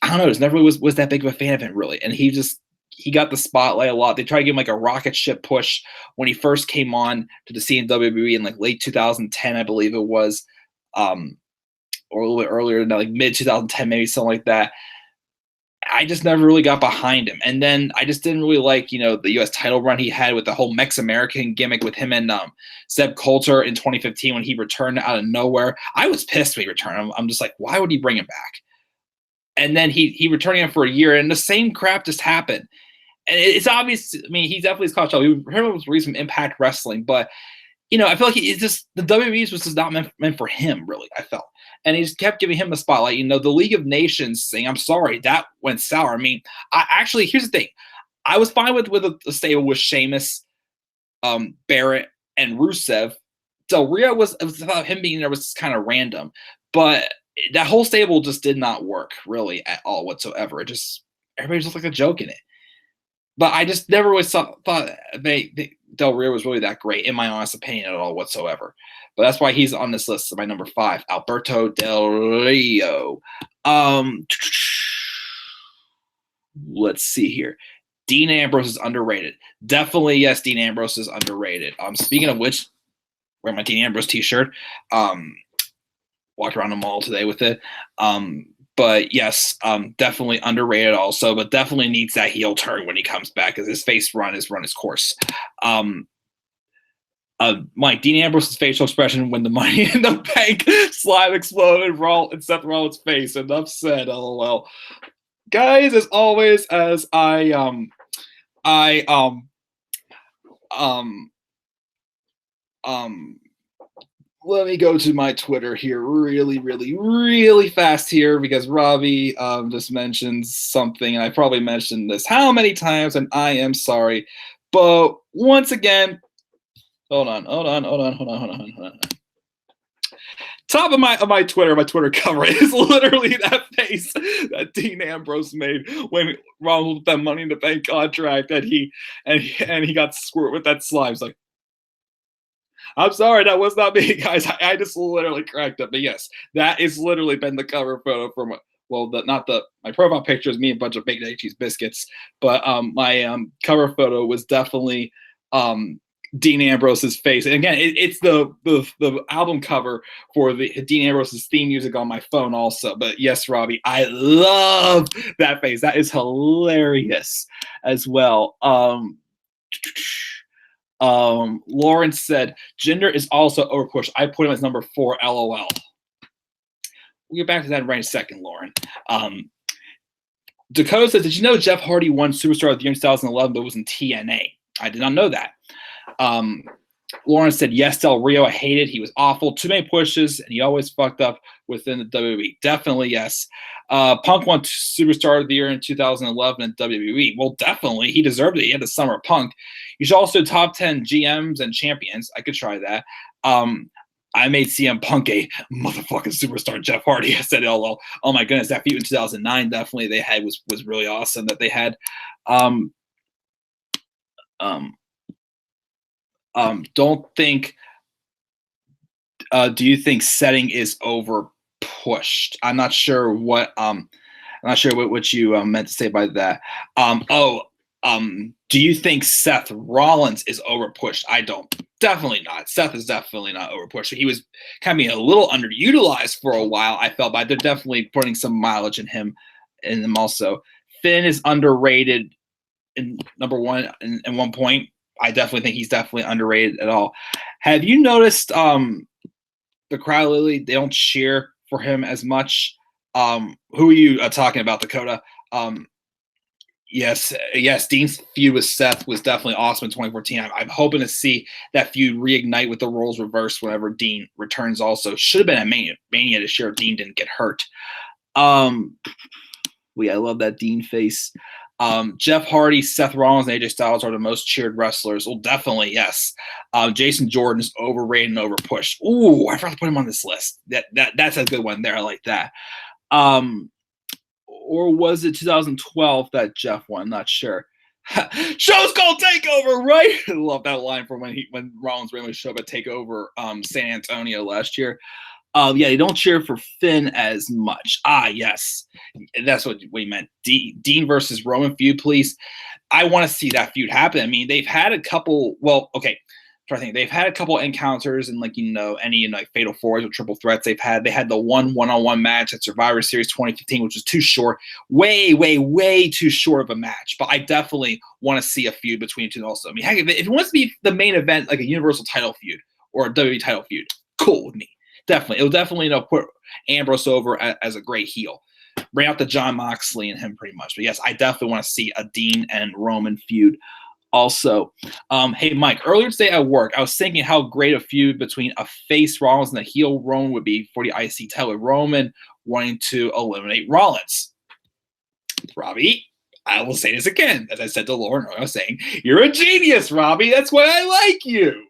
I don't know, just never really was that big of a fan of him, really. And he got the spotlight a lot. They tried to give him a rocket ship push when he first came on to the scene in WWE in late 2010, I believe it was, or a little bit earlier, mid 2010, maybe something like that. I just never really got behind him. And then I just didn't really like, the U.S. title run he had with the whole Mex-American gimmick with him and Zeb Coulter in 2015 when he returned out of nowhere. I was pissed when he returned. I'm just like, why would he bring him back? And then he returning him for a year, and the same crap just happened. And it's obvious. I mean, he definitely is caught trouble. He was released from Impact Wrestling, but I feel like the WWE was just not meant for him, really. I felt, and he just kept giving him the spotlight. The League of Nations thing. I'm sorry, that went sour. I mean, here's the thing. I was fine with a stable with Sheamus, Barrett, and Rusev. Del Rio about him being there was kind of random, but that whole stable just did not work really at all whatsoever. Everybody just looked like a joke in it. But I just never always thought Del Rio was really that great, in my honest opinion, at all whatsoever. But that's why he's on this list. My number 5, Alberto Del Rio. Let's see here. Dean Ambrose is underrated. Definitely, yes, Dean Ambrose is underrated. Speaking of which, wearing my Dean Ambrose t-shirt. Walked around the mall today with it. But yes, definitely underrated also, but definitely needs that heel turn when he comes back because his face run his course. Mike, Dean Ambrose's facial expression when the Money in the Bank slime exploded in Seth Rollins' face. Enough said. LOL. Guys, as always, as let me go to my Twitter here really fast here because Robbie just mentioned something, and I probably mentioned this how many times, and I am sorry. But once again, hold on. Top of my Twitter cover is literally that face that Dean Ambrose made when Ronald with that Money in the Bank contract that he got squirt with that slime. It's like, I'm sorry, that was not me, guys. I just literally cracked up. But yes, that has literally been the cover photo from my profile picture is me and a bunch of baked egg cheese biscuits, but my cover photo was definitely Dean Ambrose's face. And again, it's the album cover for the Dean Ambrose's theme music on my phone also. But yes, Robbie, I love that face. That is hilarious as well. Lawrence said, Jinder is also overpushed. I put him as number 4, LOL. We'll get back to that in a second, Lauren. Dakota says, did you know Jeff Hardy won Superstar of the Year in 2011, but it was in TNA? I did not know that. Lawrence said, yes, Del Rio, I hated. He was awful. Too many pushes, and he always fucked up within the WWE. Definitely, yes. Punk won Superstar of the Year in 2011 in WWE. Well, definitely. He deserved it. He had the Summer of Punk. You should also top 10 GMs and champions. I could try that. I made CM Punk a motherfucking superstar. Jeff Hardy. I said, LOL. Oh, my goodness. That feud in 2009 definitely they had was really awesome that they had. Don't think do you think setting is over pushed? I'm not sure what you meant to say by that. Do you think Seth Rollins is over pushed? I don't. Definitely not. Seth is definitely not over pushed. He was kind of being a little underutilized for a while, I felt, but they're definitely putting some mileage in him also. Finn is underrated in number 1 in 1 point. I definitely think he's definitely underrated at all. Have you noticed the crowd, Lily, they don't cheer for him as much? Who are you talking about, Dakota? Yes, Dean's feud with Seth was definitely awesome in 2014. I'm hoping to see that feud reignite with the roles reversed whenever Dean returns also. Should have been a Mania this year if Dean didn't get hurt. I love that Dean face. Jeff Hardy, Seth Rollins, and AJ Styles are the most cheered wrestlers. Well, definitely, yes. Jason Jordan is overrated and overpushed. Ooh, I forgot to put him on this list. That's a good one there. I like that. Or was it 2012 that Jeff won? Not sure. Show's called Takeover, right? I love that line from when Rollins randomly showed up at Takeover San Antonio last year. They don't cheer for Finn as much. Yes. That's what we meant. Dean versus Roman feud, please. I want to see that feud happen. I mean, they've had a couple, they've had a couple encounters and any fatal fours or triple threats they've had. They had the one-on-one match at Survivor Series 2015, which was too short, way too short of a match. But I definitely want to see a feud between the two also. I mean, heck, if it wants to be the main event, like a Universal title feud or a WWE title feud, cool with me. Definitely. It'll definitely put Ambrose over as a great heel. Bring out the John Moxley and him pretty much. But yes, I definitely want to see a Dean and Roman feud. Also, hey, Mike, earlier today at work, I was thinking how great a feud between a face Rollins and a heel Roman would be for the IC title. Roman wanting to eliminate Rollins. Robbie, I will say this again. As I said to Lauren, I was saying, you're a genius, Robbie. That's why I like you.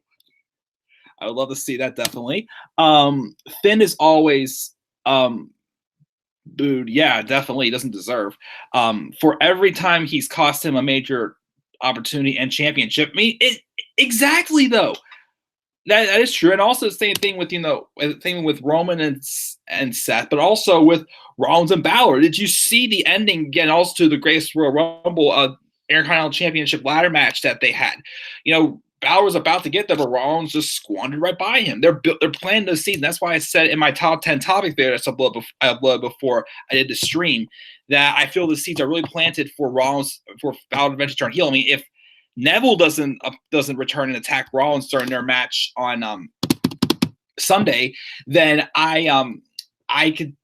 I would love to see that, definitely. Finn is always booed. Yeah, definitely. He doesn't deserve. For every time he's cost him a major opportunity and championship. I mean, exactly, though. That is true. And also the same thing with Roman and Seth, but also with Rollins and Balor. Did you see the ending again also to the Greatest Royal Rumble Intercontinental Championship ladder match that they had? Balor was about to get there, but Rollins just squandered right by him. They're planning the season. That's why I said in my top 10 topic there, that's uploaded before I did the stream, that I feel the seeds are really planted for Rollins, for Balor to eventually turn heel. I mean, if Neville doesn't return and attack Rollins during their match on Sunday, then I could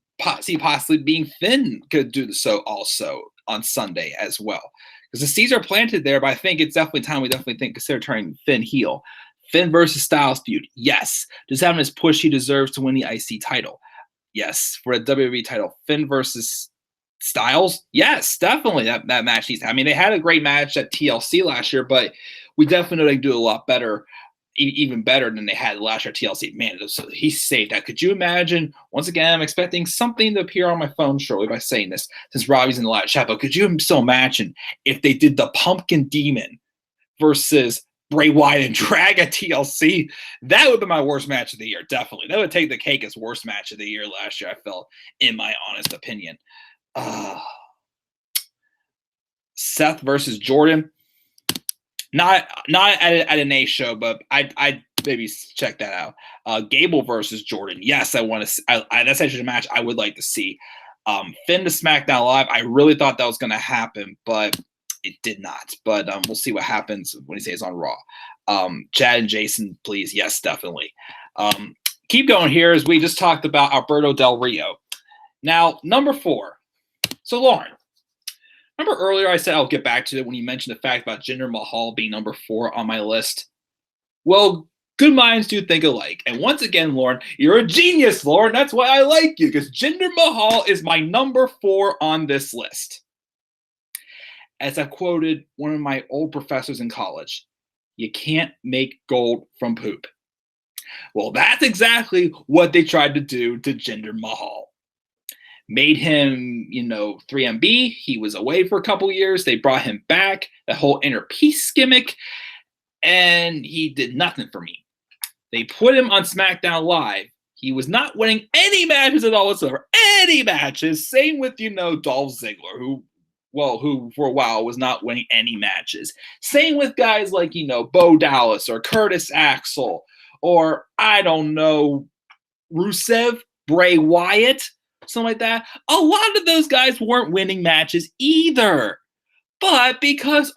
see possibly being Finn could do so also on Sunday as well. Because the seeds are planted there, but I think it's definitely time we consider turning Finn heel. Finn versus Styles feud, yes. Does having his push he deserves to win the IC title? Yes. For the WWE title, Finn versus Styles, yes, definitely that match needs. I mean, they had a great match at TLC last year, but we definitely know they can do a lot better, even better than they had last year at TLC. Man, he saved that. Could you imagine? Once again, I'm expecting something to appear on my phone shortly by saying this, since Robbie's in the live chat. But could you still imagine if they did the Pumpkin Demon versus Bray Wyatt and Drag at TLC? That would be my worst match of the year, definitely. That would take the cake as worst match of the year last year, I felt, in my honest opinion. Seth versus Jordan. Not at an A show, but I'd maybe check that out. Gable versus Jordan. Yes, I want to. That's actually a match I would like to see. Finn to SmackDown Live. I really thought that was going to happen, but it did not. But we'll see what happens when he stays on Raw. Chad and Jason, please. Yes, definitely. Keep going here as we just talked about Alberto Del Rio. Now, number 4. So, Lauren. Remember earlier I said I'll get back to it when you mentioned the fact about Jinder Mahal being number 4 on my list? Well, good minds do think alike. And once again, Lauren, you're a genius, Lauren. That's why I like you, because Jinder Mahal is my number 4 on this list. As I quoted one of my old professors in college, you can't make gold from poop. Well, that's exactly what they tried to do to Jinder Mahal. Made him, 3MB. He was away for a couple years. They brought him back, that whole inner peace gimmick, and he did nothing for me. They put him on SmackDown Live. He was not winning any matches at all whatsoever. Any matches. Same with, Dolph Ziggler, who for a while was not winning any matches. Same with guys like, Bo Dallas or Curtis Axel or, I don't know, Rusev, Bray Wyatt, something like that. A lot of those guys weren't winning matches either. But because,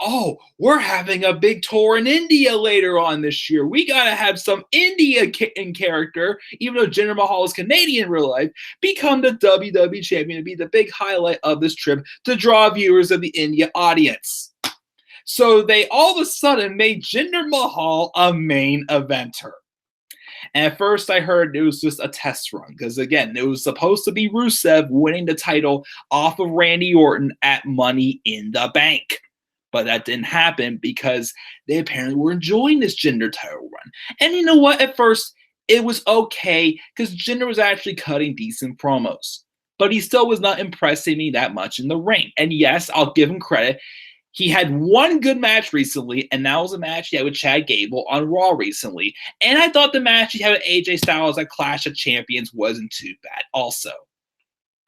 we're having a big tour in India later on this year, we got to have some India in character, even though Jinder Mahal is Canadian in real life, become the WWE champion to be the big highlight of this trip to draw viewers of the India audience. So they all of a sudden made Jinder Mahal a main eventer. And at first I heard it was just a test run because, again, it was supposed to be Rusev winning the title off of Randy Orton at Money in the Bank. But that didn't happen because they apparently were enjoying this Jinder title run. And you know what? At first, it was okay because Jinder was actually cutting decent promos. But he still was not impressing me that much in the ring. And yes, I'll give him credit. He had one good match recently, and that was a match he had with Chad Gable on Raw recently. And I thought the match he had with AJ Styles at Clash of Champions wasn't too bad also.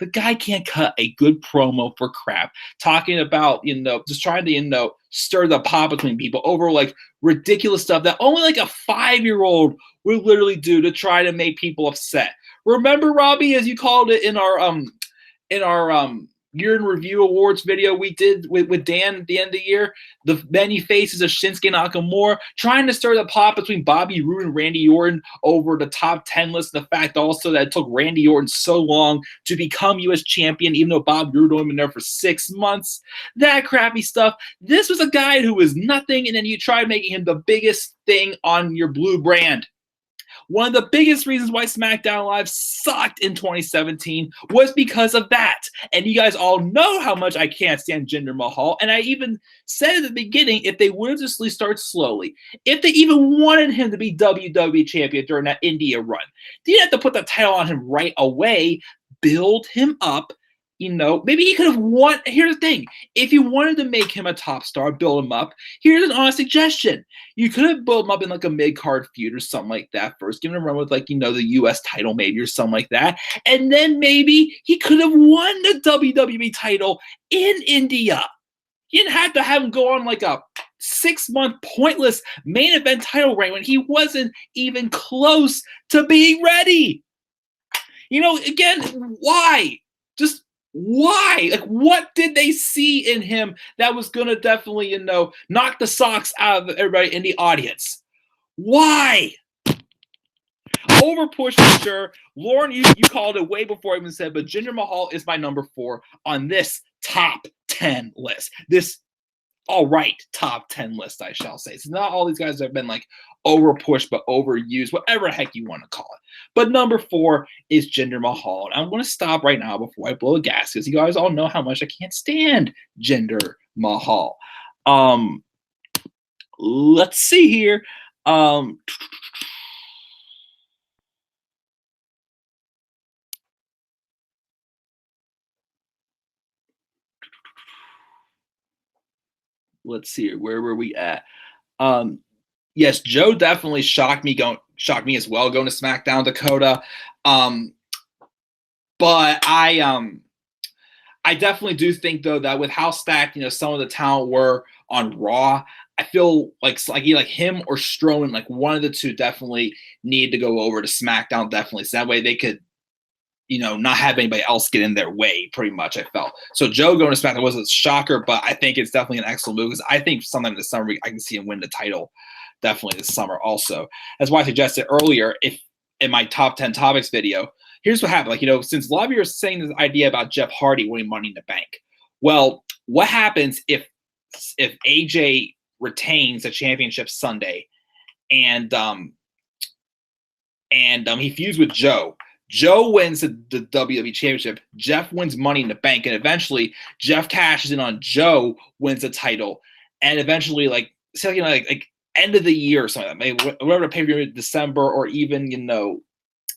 The guy can't cut a good promo for crap, talking about, just trying to, stir the pot between people over, ridiculous stuff that only, a 5-year-old would literally do to try to make people upset. Remember, Robbie, as you called it in our Year in Review Awards video we did with Dan at the end of the year, the many faces of Shinsuke Nakamura, trying to stir the pot between Bobby Roode and Randy Orton over the top 10 list. The fact also that it took Randy Orton so long to become U.S. champion, even though Bobby Roode only been there for 6 months. That crappy stuff. This was a guy who was nothing, and then you tried making him the biggest thing on your blue brand. One of the biggest reasons why SmackDown Live sucked in 2017 was because of that. And you guys all know how much I can't stand Jinder Mahal. And I even said at the beginning, if they would have just started slowly, if they even wanted him to be WWE champion during that India run, they didn't have to put the title on him right away. Build him up. Maybe he could have won. Here's the thing. If you wanted to make him a top star, build him up, here's an honest suggestion. You could have built him up in a mid-card feud or something like that first. Give him a run with the U.S. title maybe or something like that. And then maybe he could have won the WWE title in India. You didn't have to have him go on a 6-month pointless main event title reign when he wasn't even close to being ready. Again, why? Just why? Like, what did they see in him that was going to definitely, knock the socks out of everybody in the audience? Why? Overpush for sure. Lauren, you called it way before I even said, but Jinder Mahal is my number 4 on this top 10 list. This all right top 10 list, I shall say. So not all these guys have been like overpushed, but overused, whatever the heck you want to call it. But number 4 is Jinder Mahal. And I'm going to stop right now before I blow a gas because you guys all know how much I can't stand Jinder Mahal. Let's see here. Let's see here. Where were we at? Yes, Joe definitely shocked me as well going to SmackDown Dakota. But I definitely do think though that with how stacked some of the talent were on Raw, I feel like him or Strowman, like one of the two, definitely need to go over to SmackDown. Definitely, so that way they could not have anybody else get in their way, pretty much, I felt. So Joe going to SmackDown was a shocker, but I think it's definitely an excellent move because I think sometime this summer I can see him win the title definitely this summer also. That's why I suggested earlier, if in my top 10 topics video, here's what happened. Since a lot of you are saying this idea about Jeff Hardy winning Money in the Bank. Well, what happens if AJ retains the championship Sunday and he feuds with Joe? Joe wins the WWE Championship. Jeff wins Money in the Bank, and eventually Jeff cashes in on Joe, wins the title, and eventually, like end of the year or something, maybe whatever the pay-per-view, December or even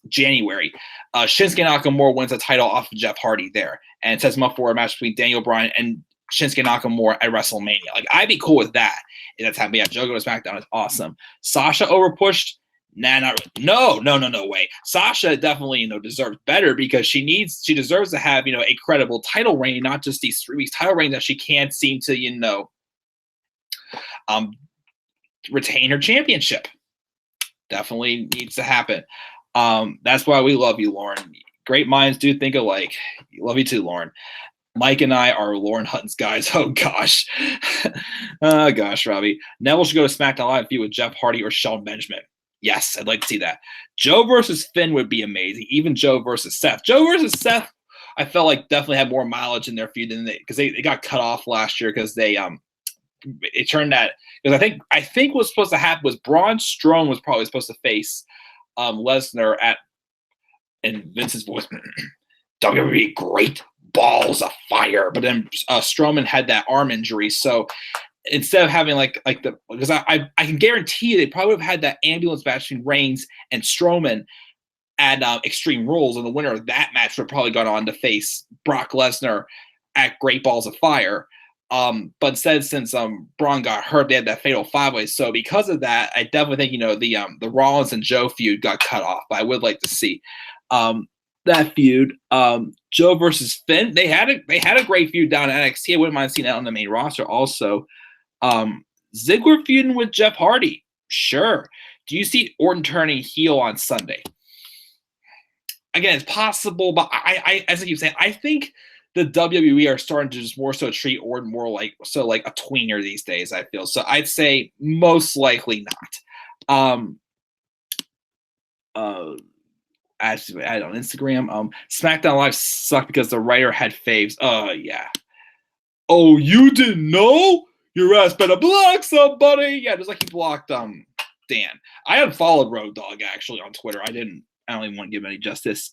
January, Shinsuke Nakamura wins the title off of Jeff Hardy there, and it sets him up for a match between Daniel Bryan and Shinsuke Nakamura at WrestleMania. Like, I'd be cool with that if that's happening. Yeah, Joe goes to SmackDown is awesome. Sasha overpushed. Nah, no way. Sasha definitely, deserves better because she deserves to have, a credible title reign, not just these 3 weeks title reigns that she can't seem to, retain her championship. Definitely needs to happen. That's why we love you, Lauren. Great minds do think alike. Love you too, Lauren. Mike and I are Lauren Hutton's guys. Oh, gosh. Oh, gosh, Robbie. Neville should go to SmackDown Live with Jeff Hardy or Shelton Benjamin. Yes, I'd like to see that. Joe versus Finn would be amazing. Even Joe versus Seth. Joe versus Seth, I felt like definitely had more mileage in their feud than because they got cut off last year because it turned out because I think what was supposed to happen was Braun Strowman was probably supposed to face Lesnar and Vince's voice, WWE great balls of fire, but then Strowman had that arm injury, so instead of having because I can guarantee you they probably would have had that ambulance match between Reigns and Strowman at Extreme Rules, and the winner of that match would have probably gone on to face Brock Lesnar at Great Balls of Fire. But instead, since Braun got hurt, they had that fatal 5-way. So because of that, I definitely think the Rollins and Joe feud got cut off. But I would like to see that feud. Joe versus Finn, they had a great feud down at NXT. I wouldn't mind seeing that on the main roster also. Ziggler feuding with Jeff Hardy, sure. Do you see Orton turning heel on Sunday? Again, it's possible, but I as I keep saying, I think the WWE are starting to just more so treat Orton more like a tweener these days, I feel. So I'd say most likely not. Actually, I had on Instagram. SmackDown Live sucked because the writer had faves. Yeah. Oh, you didn't know? Your ass better block somebody. Yeah, just like he blocked Dan. I unfollowed Road Dogg actually on Twitter. I don't even want to give him any justice.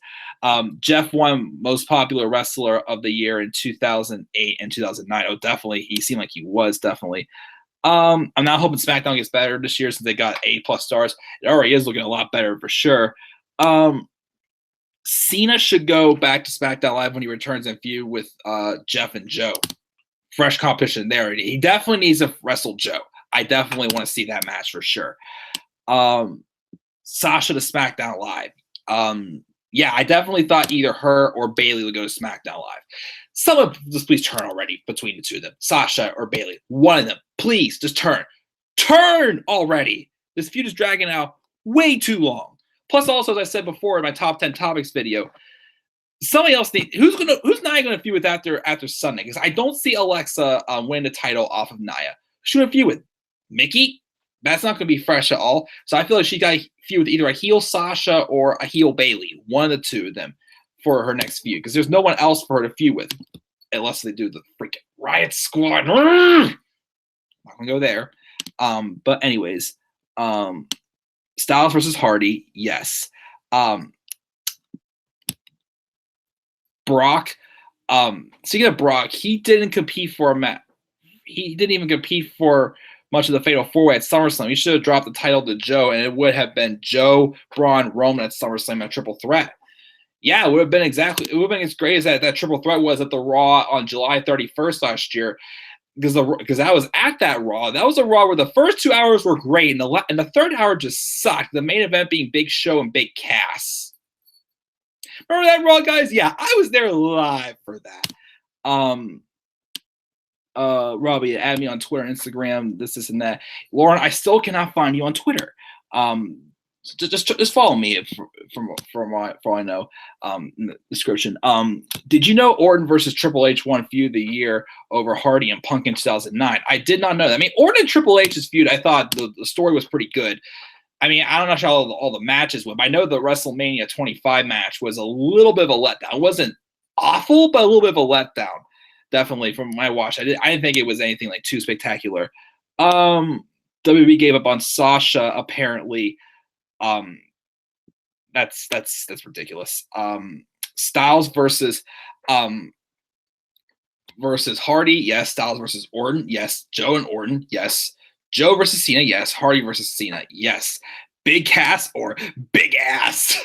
Jeff won Most Popular Wrestler of the Year in 2008 and 2009. Oh, definitely. He seemed like he was, definitely. I'm now hoping SmackDown gets better this year since they got A+ stars. It already is looking a lot better for sure. Cena should go back to SmackDown Live when he returns and feud with Jeff and Joe. Fresh competition there. He definitely needs to wrestle Joe. I definitely want to see that match for sure. Sasha to SmackDown Live. Yeah, I definitely thought either her or Bayley would go to SmackDown Live. Someone just please turn already between the two of them. Sasha or Bayley. One of them. Please just turn. Turn already. This feud is dragging out way too long. Plus, also, as I said before in my top 10 topics video, somebody else who's Nia gonna feud with after Sunday? Because I don't see Alexa win the title off of Nia. Who's gonna feud with? Mickey? That's not gonna be fresh at all. So I feel like she got to feud with either a heel Sasha or a heel Bayley. One of the two of them for her next feud. Because there's no one else for her to feud with. Unless they do the freaking Riot Squad. Not gonna go there. But anyways, Styles versus Hardy, yes. Brock, speaking of Brock, he didn't compete for a match. He didn't even compete for much of the Fatal 4-Way at SummerSlam. He should have dropped the title to Joe, and it would have been Joe, Braun, Roman at SummerSlam, a triple threat. Yeah, it would have been as great as that triple threat was at the Raw on July 31st last year. Because I was at that Raw. That was a Raw where the first 2 hours were great, and the third hour just sucked. The main event being Big Show and Big Cass. Remember that Raw, guys? Yeah, I was there live for that. Robbie, add me on Twitter, Instagram, this, and that. Lauren, I still cannot find you on Twitter. So just follow me from all I know in the description. Did you know Orton versus Triple H won feud of the year over Hardy and Punk in 2009? I did not know that. I mean, Orton and Triple H's feud, I thought the story was pretty good. I mean, I don't know how all the matches went, but I know the WrestleMania 25 match was a little bit of a letdown. It wasn't awful, but a little bit of a letdown. Definitely from my watch. I didn't think it was anything like too spectacular. WWE gave up on Sasha apparently. That's ridiculous. Styles versus Hardy, yes. Styles versus Orton, yes. Joe and Orton, yes. Joe versus Cena, yes. Hardy versus Cena, yes. Big Cass or Big Ass,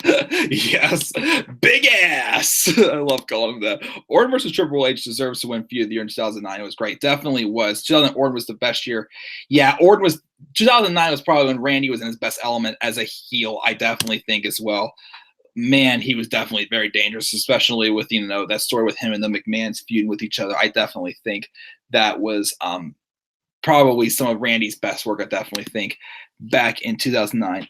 yes. Big Ass. I love calling him that. Orton versus Triple H deserves to win feud of the year in 2009. It was great, definitely was. 2000 Orton was the best year. Yeah, 2009 was probably when Randy was in his best element as a heel. I definitely think as well. Man, he was definitely very dangerous, especially with that story with him and the McMahon's feud with each other. I definitely think that was probably some of Randy's best work. I definitely think back in 2009.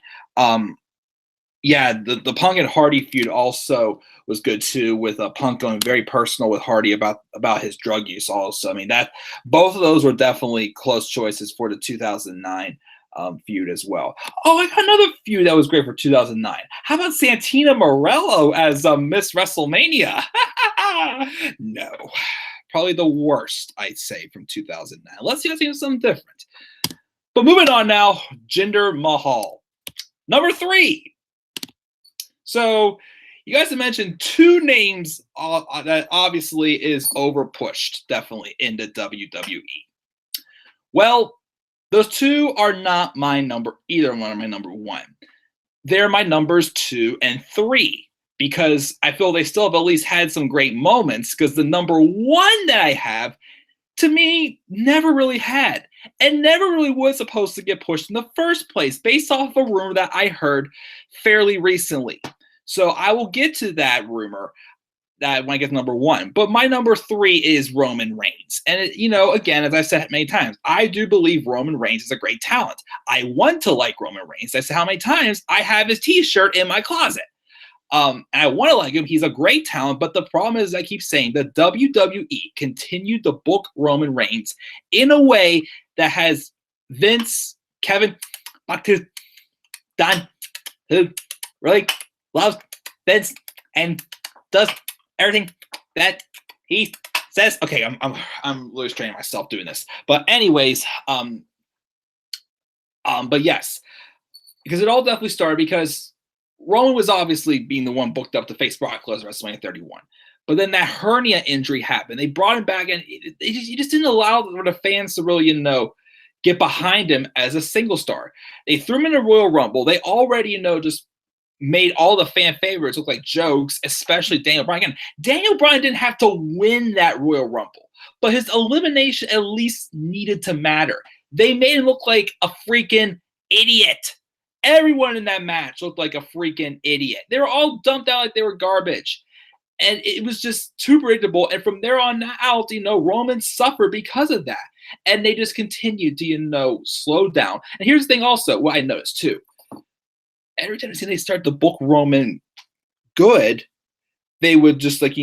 Yeah, the Punk and Hardy feud also was good too, with Punk going very personal with Hardy about his drug use. Also, I mean that both of those were definitely close choices for the 2009 feud as well. Oh, I got another feud that was great for 2009. How about Santina Morello as Miss WrestleMania? No, probably the worst, I'd say, from 2009. Let's see something different. But moving on now, Jinder Mahal, number 3. So you guys have mentioned 2 names that obviously is overpushed, definitely into WWE. Well, those 2 are not my number. Either one are my number 1. They're my numbers 2 and 3 because I feel they still have at least had some great moments. Because the number 1 that I have, to me, never really had and never really was supposed to get pushed in the first place, based off a rumor that I heard fairly recently. So I will get to that rumor that when I get to number 1. But my number 3 is Roman Reigns. And, again, as I said many times, I do believe Roman Reigns is a great talent. I want to like Roman Reigns. That's how many times I have his t-shirt in my closet. And I want to like him. He's a great talent. But the problem is, I keep saying, the WWE continued to book Roman Reigns in a way that has Vince, Kevin, Don, who really loves Vince and does everything that he says. Okay, I'm literally training myself doing this. But anyways, but yes, because it all definitely started because Roman was obviously being the one booked up to face Brock Lesnar at WrestleMania 31. But then that hernia injury happened. They brought him back, and he just didn't allow the fans to really, get behind him as a single star. They threw him in a Royal Rumble. They already, just made all the fan favorites look like jokes, especially Daniel Bryan. Again, Daniel Bryan didn't have to win that Royal Rumble, but his elimination at least needed to matter. They made him look like a freaking idiot. Everyone in that match looked like a freaking idiot. They were all dumped out like they were garbage. And it was just too predictable. And from there on out, Roman suffered because of that. And they just continued to, slow down. And here's the thing also, what I noticed too. Every time they start to book Roman good, they would just like,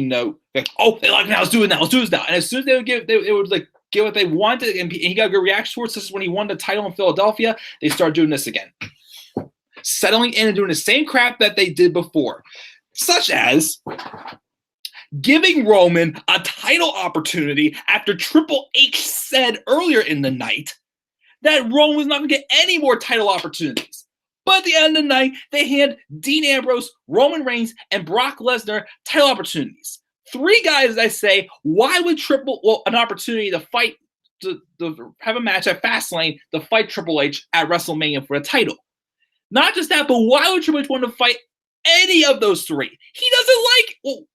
oh, they like now, let's do it now, let's do this now. And as soon as they would it would like get what they wanted, and he got a good reaction towards this is when he won the title in Philadelphia, they started doing this again. Settling in and doing the same crap that they did before. Such as giving Roman a title opportunity after Triple H said earlier in the night that Roman was not going to get any more title opportunities. But at the end of the night, they hand Dean Ambrose, Roman Reigns, and Brock Lesnar title opportunities. 3 guys, as I say, why would an opportunity to fight, to have a match at Fastlane to fight Triple H at WrestleMania for a title? Not just that, but why would Triple H want to fight any of those 3? He doesn't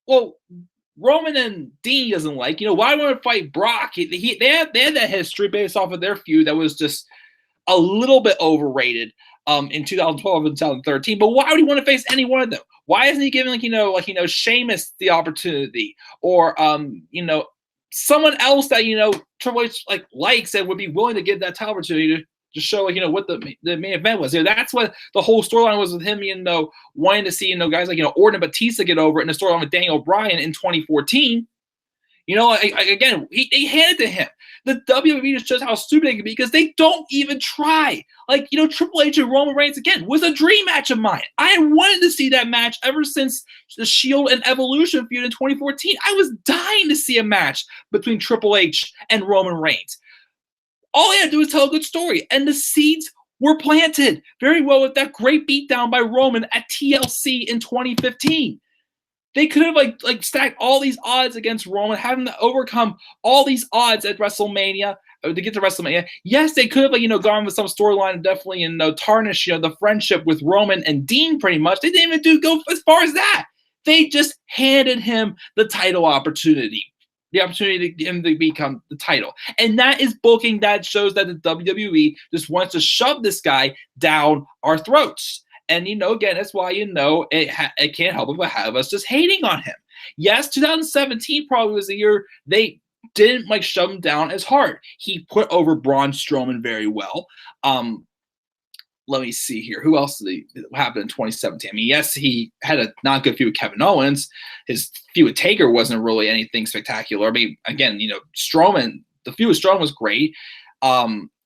like, Roman and Dean doesn't like. Why want to fight Brock? They had that history based off of their feud that was just a little bit overrated. In 2012 and 2013, but why would he want to face any one of them? Why isn't he giving Sheamus the opportunity, or someone else that Triple H likes and would be willing to give that title opportunity to show what the main event was? That's what the whole storyline was with him. Wanting to see guys like Orton and Batista get over it, in the storyline with Daniel Bryan in 2014. Again, he handed to him. The WWE just shows how stupid they can be because they don't even try. Triple H and Roman Reigns, again, was a dream match of mine. I wanted to see that match ever since the Shield and Evolution feud in 2014. I was dying to see a match between Triple H and Roman Reigns. All they had to do was tell a good story, and the seeds were planted very well with that great beatdown by Roman at TLC in 2015. They could have stacked all these odds against Roman, having to overcome all these odds at WrestleMania to get to WrestleMania. Yes, they could have gone with some storyline and definitely tarnish the friendship with Roman and Dean pretty much. They didn't even go as far as that. They just handed him the title opportunity. The opportunity to get him to become the title. And that is booking that shows that the WWE just wants to shove this guy down our throats. And, again, that's why, it can't help but have us just hating on him. Yes, 2017 probably was the year they didn't, shove him down as hard. He put over Braun Strowman very well. Let me see here. Who else happened in 2017? I mean, yes, he had a not good feud with Kevin Owens. His feud with Taker wasn't really anything spectacular. I mean, again, Strowman, the feud with Strowman was great.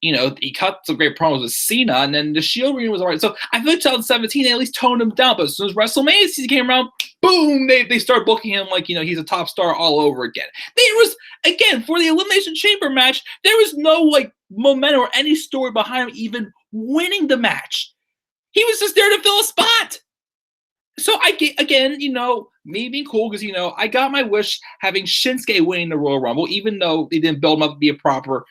He cut some great promos with Cena, and then the Shield reunion was all right. So I feel like 2017, they at least toned him down. But as soon as WrestleMania season came around, boom, they start booking him like, he's a top star all over again. There was, again, for the Elimination Chamber match, there was no, momentum or any story behind him even winning the match. He was just there to fill a spot. So me being cool because, I got my wish having Shinsuke winning the Royal Rumble, even though they didn't build him up to be a proper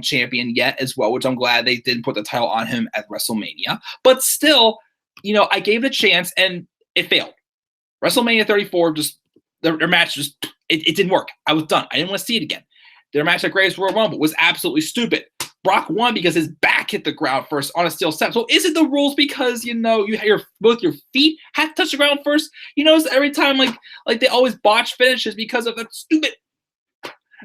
champion yet as well, which I'm glad they didn't put the title on him at WrestleMania. But still, I gave it a chance and it failed. WrestleMania 34, just their match it didn't work. I was done. I didn't want to see it again. Their match at Greatest Royal Rumble was absolutely stupid. Brock won because his back hit the ground first on a steel step. So is it the rules because both your feet have to touch the ground first? Every time like they always botch finishes because of that stupid.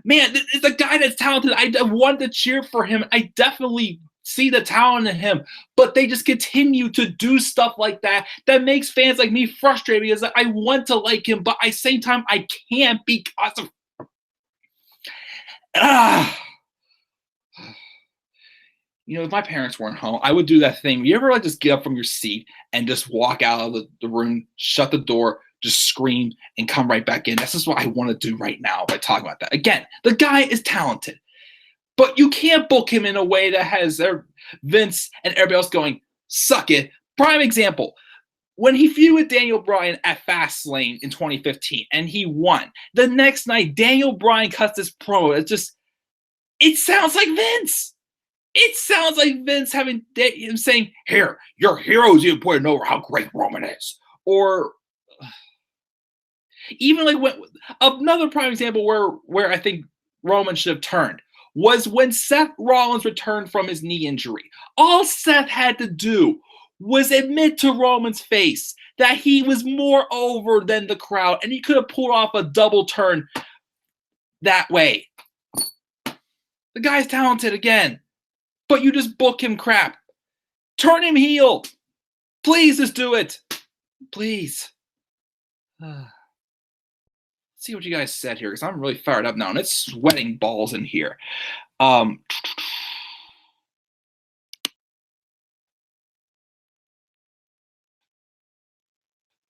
Man, it's a guy that's talented. I want to cheer for him. I definitely see the talent in him, but they just continue to do stuff like that makes fans like me frustrated because I want to like him, but at the same time I can't because of. If my parents weren't home, I would do that thing. You ever just get up from your seat and just walk out of the room, shut the door, just scream, and come right back in? That's just what I want to do right now by talking about that. Again, the guy is talented, but you can't book him in a way that has Vince and everybody else going, suck it. Prime example, when he feuded with Daniel Bryan at Fastlane in 2015 and he won, the next night, Daniel Bryan cuts this promo. It sounds like Vince. It sounds like Vince having him saying, "Here, your heroes even pointed over how great Roman is." Or even another prime example where I think Roman should have turned was when Seth Rollins returned from his knee injury. All Seth had to do was admit to Roman's face that he was more over than the crowd, and he could have pulled off a double turn that way. The guy's talented again, but you just book him crap. Turn him heel. Please just do it. Please. See what you guys said here, because I'm really fired up now, and it's sweating balls in here.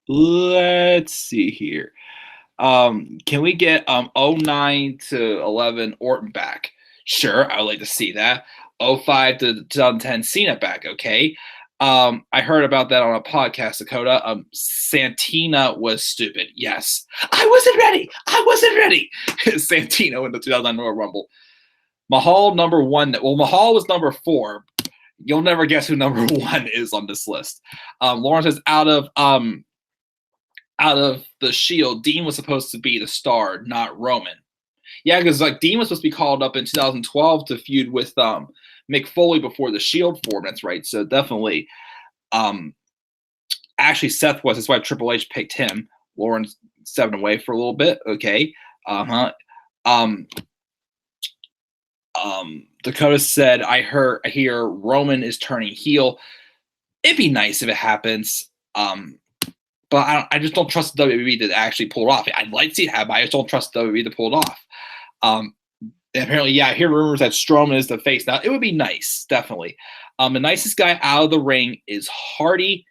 Let's see here. Can we get 09 to 11 Orton back? Sure, I would like to see that. 05 to 2010 Cena back, okay. I heard about that on a podcast, Dakota. Santina was stupid. Yes. I wasn't ready. Santino in the 2009 Royal Rumble. Mahal number 1. Well, Mahal was number 4. You'll never guess who number 1 is on this list. Lawrence is out of the Shield. Dean was supposed to be the star, not Roman. Yeah, because like Dean was supposed to be called up in 2012 to feud with Mick Foley before the Shield form. That's right. So definitely, actually Seth was. That's why Triple H picked him. Lawrence stepping away for a little bit. Okay. Dakota said, I hear Roman is turning heel. It'd be nice if it happens. But I just don't trust WWE to actually pull it off. I'd like to see it happen, but I just don't trust WWE to pull it off. Apparently, yeah, I hear rumors that Strowman is the face. Now, it would be nice, definitely. The nicest guy out of the ring is Hardy,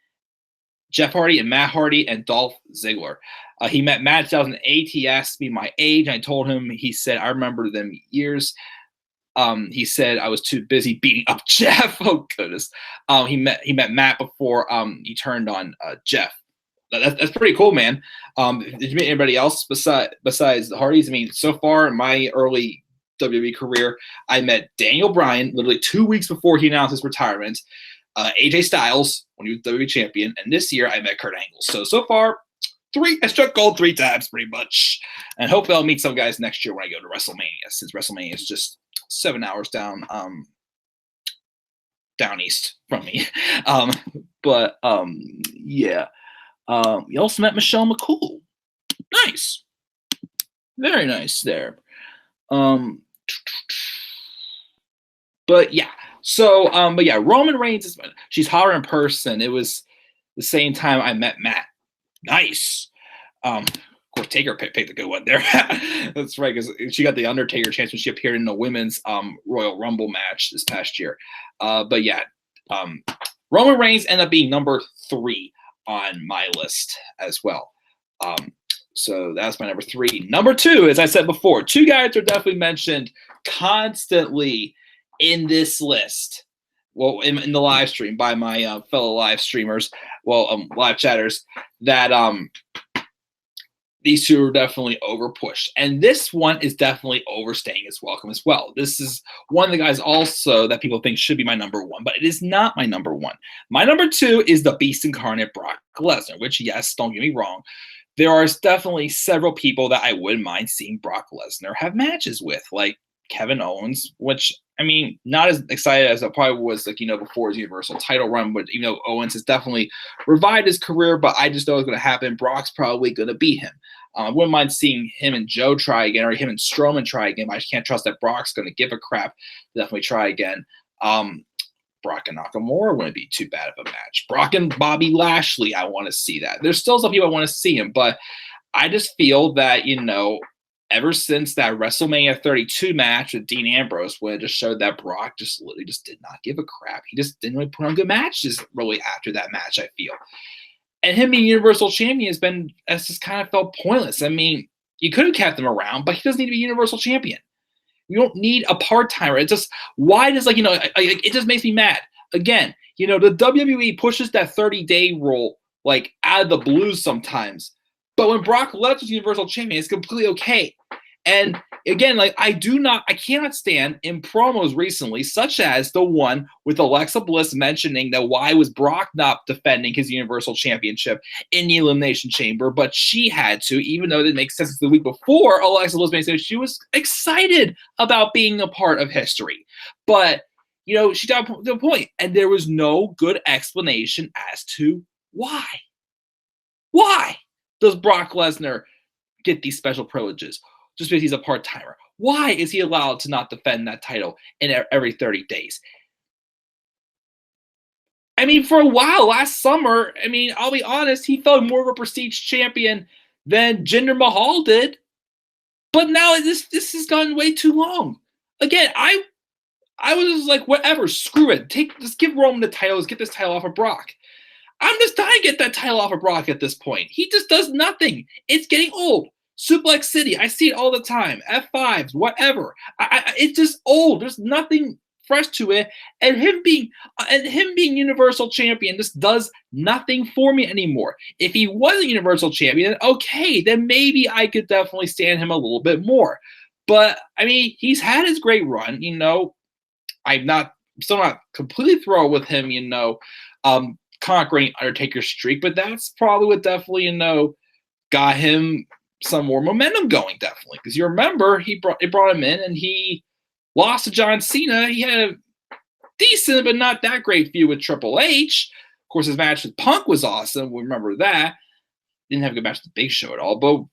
Jeff Hardy, and Matt Hardy, and Dolph Ziggler. He met Matt in 2008. He asked me my age. I told him, he said, I remember them years. He said I was too busy beating up Jeff. Oh, goodness. He met Matt before he turned on Jeff. That's pretty cool, man. Did you meet anybody else besides the Hardys? I mean, so far in my early WWE career, I met Daniel Bryan literally 2 weeks before he announced his retirement, AJ Styles when he was WWE champion, and this year I met Kurt Angle. So far, I struck gold 3 times pretty much, and hopefully I'll meet some guys next year when I go to WrestleMania, since WrestleMania is just 7 hours down east from me. Yeah. You also met Michelle McCool. Nice. Very nice there. But yeah. But yeah, Roman Reigns she's hotter in person. It was the same time I met Matt. Nice. Of course, Taker picked a good one there. That's right, because she got the Undertaker chance when she appeared in the women's Royal Rumble match this past year. But yeah, Roman Reigns ended up being number 3 on my list as well. So that's my number 3. Number 2, as I said before, 2 guys are definitely mentioned constantly in this list. Well, in the live stream by my fellow live streamers, live chatters, that these 2 are definitely overpushed. And this one is definitely overstaying its welcome as well. This is one of the guys also that people think should be my number 1, but it is not my number 1. My number 2 is the Beast Incarnate Brock Lesnar, which, yes, don't get me wrong, there are definitely several people that I wouldn't mind seeing Brock Lesnar have matches with, like Kevin Owens, which, I mean, not as excited as I probably was, before his Universal title run, but even though Owens has definitely revived his career, but I just know it's going to happen. Brock's probably going to beat him. I wouldn't mind seeing him and Joe try again, or him and Strowman try again, but I just can't trust that Brock's going to give a crap. Definitely try again. Brock and Nakamura wouldn't be too bad of a match. Brock and Bobby Lashley, I want to see that. There's still some people I want to see him, but I just feel that, ever since that WrestleMania 32 match with Dean Ambrose, when it just showed that Brock just literally just did not give a crap. He just didn't really put on good matches really after that match, I feel. And him being Universal Champion has just kind of felt pointless. I mean, you could have kept him around, but he doesn't need to be Universal Champion. You don't need a part-timer. It just, why does, it just makes me mad. Again, the WWE pushes that 30-day rule, out of the blues sometimes. But when Brock Lesnar's Universal Champion, it's completely okay. And again, I cannot stand in promos recently, such as the one with Alexa Bliss mentioning that why was Brock not defending his Universal Championship in the Elimination Chamber, but she had to, even though it didn't make sense the week before. Alexa Bliss made sense. She was excited about being a part of history. But, she got to the point, and there was no good explanation as to why. Why does Brock Lesnar get these special privileges just because he's a part-timer? Why is he allowed to not defend that title in every 30 days? I mean, for a while last summer, I mean, I'll be honest, he felt more of a prestige champion than Jinder Mahal did. But now this has gone way too long. Again, I was just like, whatever, screw it. Just give Roman the title. Let's get this title off of Brock. I'm just dying to get that title off of Brock at this point. He just does nothing. It's getting old. Suplex City, I see it all the time. F5s, whatever. It's just old. There's nothing fresh to it. And him being Universal Champion just does nothing for me anymore. If he wasn't Universal Champion, okay, then maybe I could definitely stand him a little bit more. But I mean, he's had his great run. I'm still not completely thrilled with him. Conquering Undertaker's streak, but that's probably what definitely got him some more momentum going, definitely, because you remember it brought him in and he lost to John Cena. He had a decent but not that great feud with Triple H. Of course, his match with Punk was awesome. We remember that. Didn't have a good match with the Big Show at all, but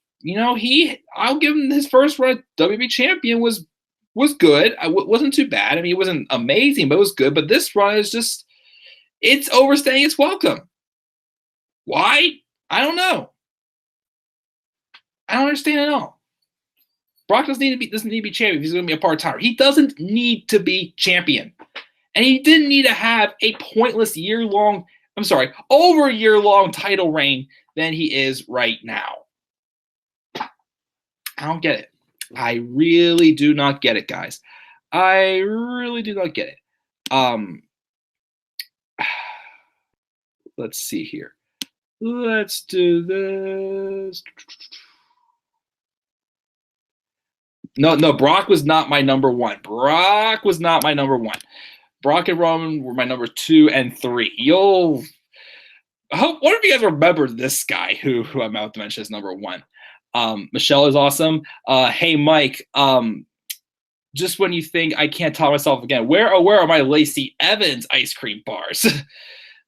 I'll give him his first run at WWE champion was good. It wasn't too bad. I mean, it wasn't amazing, but it was good. But this run is just, it's overstaying its welcome. Why? I don't know. I don't understand at all. Brock doesn't need to be champion if he's going to be a part-timer. He doesn't need to be champion. And he didn't need to have a pointless over a year-long title reign than he is right now. I don't get it. I really do not get it, guys. I really do not get it. Let's see here. Let's do this. No, Brock was not my number one. Brock and Roman were my number 2 and 3. I hope one of you guys remember this guy who I'm about to mention as number 1. Michelle is awesome. Hey, Mike. Just when you think I can't talk myself again, where are my Lacey Evans ice cream bars?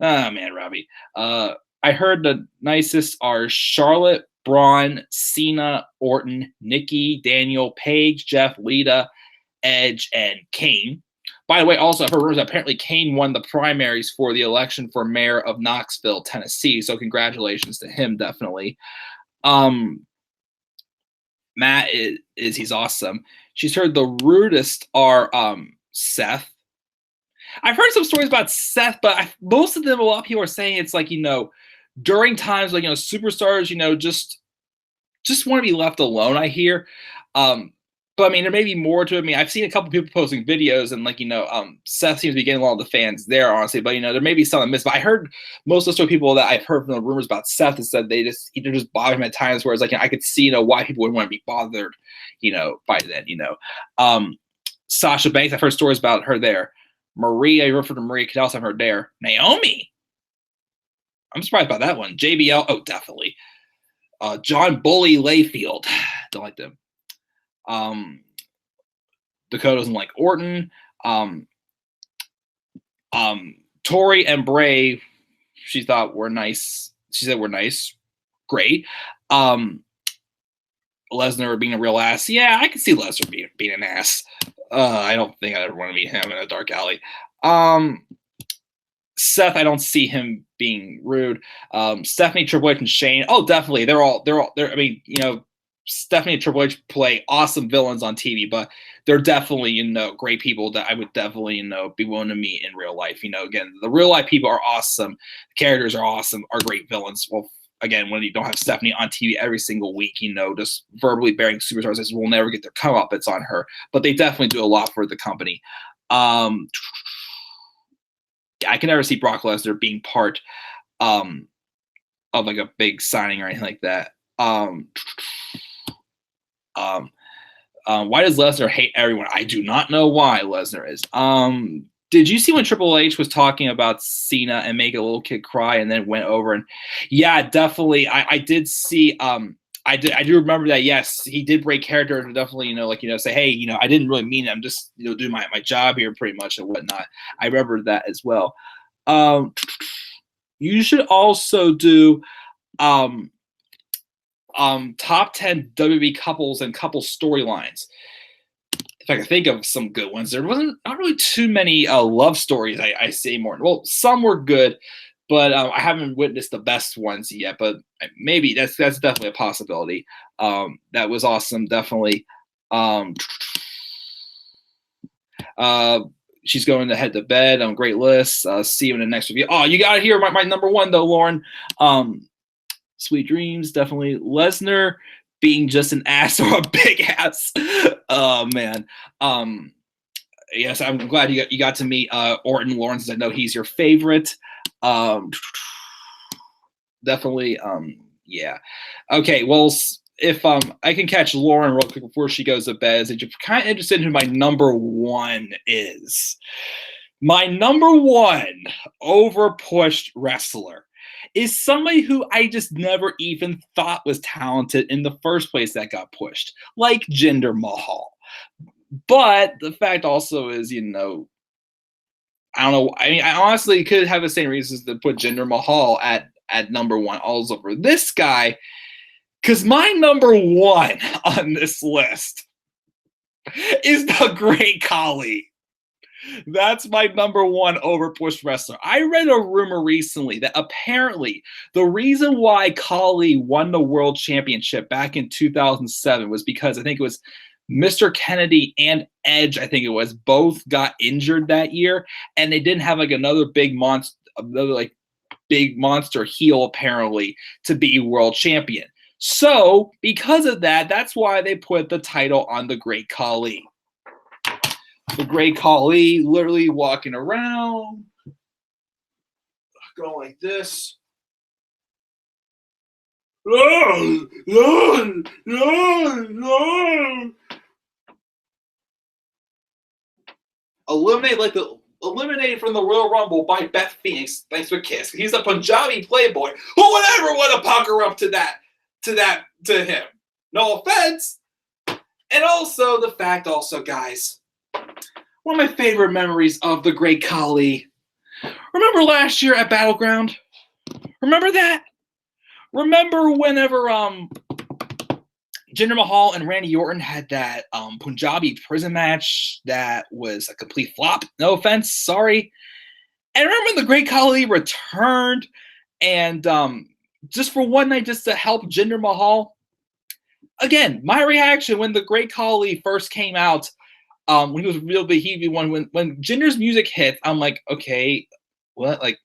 Oh, man, Robbie. I heard the nicest are Charlotte, Braun, Cena, Orton, Nikki, Daniel, Paige, Jeff, Lita, Edge, and Kane. By the way, also, I've heard rumors that apparently Kane won the primaries for the election for mayor of Knoxville, Tennessee. So congratulations to him, definitely. Matt he's awesome. She's heard the rudest are Seth. I've heard some stories about Seth, but most of them, a lot of people are saying it's like, during times like, superstars, just want to be left alone, I hear. But I mean, there may be more to it. I mean, I've seen a couple people posting videos and Seth seems to be getting a lot of the fans there, honestly. But, there may be some miss. But I heard most of the people that I've heard from the rumors about Seth is that they just bother him at times where it's like, I could see, why people would want to be bothered, by then, Sasha Banks, I've heard stories about her there. Maria, you referred to Maria Kanellis, I've heard there. Naomi. I'm surprised by that one. JBL, oh, definitely. John Bully Layfield. Don't like them. Dakota doesn't like Orton. Tori and Bray, she thought were nice. She said we're nice. Great. Lesnar being a real ass. Yeah, I can see Lesnar being an ass. I don't think I'd ever want to meet him in a dark alley. Seth, I don't see him being rude. Stephanie, Triple H, and Shane. Oh, definitely. They're. I mean, Stephanie and Triple H play awesome villains on TV, but they're definitely, great people that I would definitely, be willing to meet in real life. Again, the real life people are awesome. The characters are awesome, are great villains. Well, again, when you don't have Stephanie on TV every single week, just verbally bearing superstars, as we'll never get their comeuppance on her. But they definitely do a lot for the company. I can never see Brock Lesnar being part of like a big signing or anything like that. Why does Lesnar hate everyone? I do not know why Lesnar is. Did you see when Triple H was talking about Cena and make a little kid cry and then went over and yeah, definitely. I did see, I do remember that. Yes, he did break character to definitely, say, hey, I didn't really mean it. I'm just, doing my job here pretty much and whatnot. I remember that as well. You should also do, top 10 WWE couples and couple storylines. If I can think of some good ones, there wasn't not really too many love stories I see more. Well, some were good, but I haven't witnessed the best ones yet. But maybe that's definitely a possibility. That was awesome, definitely. She's going to head to bed. Great list. See you in the next review. Oh, you got to hear my number one though, Lauren. Sweet dreams, definitely. Lesnar being just an ass or a big ass. Oh man. Yes, I'm glad you got to meet Orton Lawrence. I know he's your favorite. Definitely. Yeah. Okay. Well, if I can catch Lauren real quick before she goes to bed, is you're kind of interested in who my number one is. My number one over-pushed wrestler is somebody who I just never even thought was talented in the first place that got pushed, like Jinder Mahal. But the fact also is, I don't know. I mean, I honestly could have the same reasons to put Jinder Mahal at number one all over this guy, because my number one on this list is the Great Khali. That's my number one overpushed wrestler. I read a rumor recently that apparently the reason why Khali won the world championship back in 2007 was because I think it was Mr. Kennedy and Edge, I think it was, both got injured that year, and they didn't have like another big monster heel apparently to be world champion. So because of that, that's why they put the title on the Great Khali. The Great Khali literally walking around, going like this. Eliminated from the Royal Rumble by Beth Phoenix. Thanks for Kiss. He's a Punjabi playboy. Who would ever want to pucker up to him? No offense. And also the fact, guys, one of my favorite memories of the Great Khali. Remember last year at Battleground? Remember that? Remember whenever Jinder Mahal and Randy Orton had that Punjabi prison match that was a complete flop? No offense, sorry. And remember when the Great Khali returned and just for one night just to help Jinder Mahal? Again, my reaction when the Great Khali first came out, when he was real big, he'd be one. When Jinder's music hit, I'm like, okay, what? Like,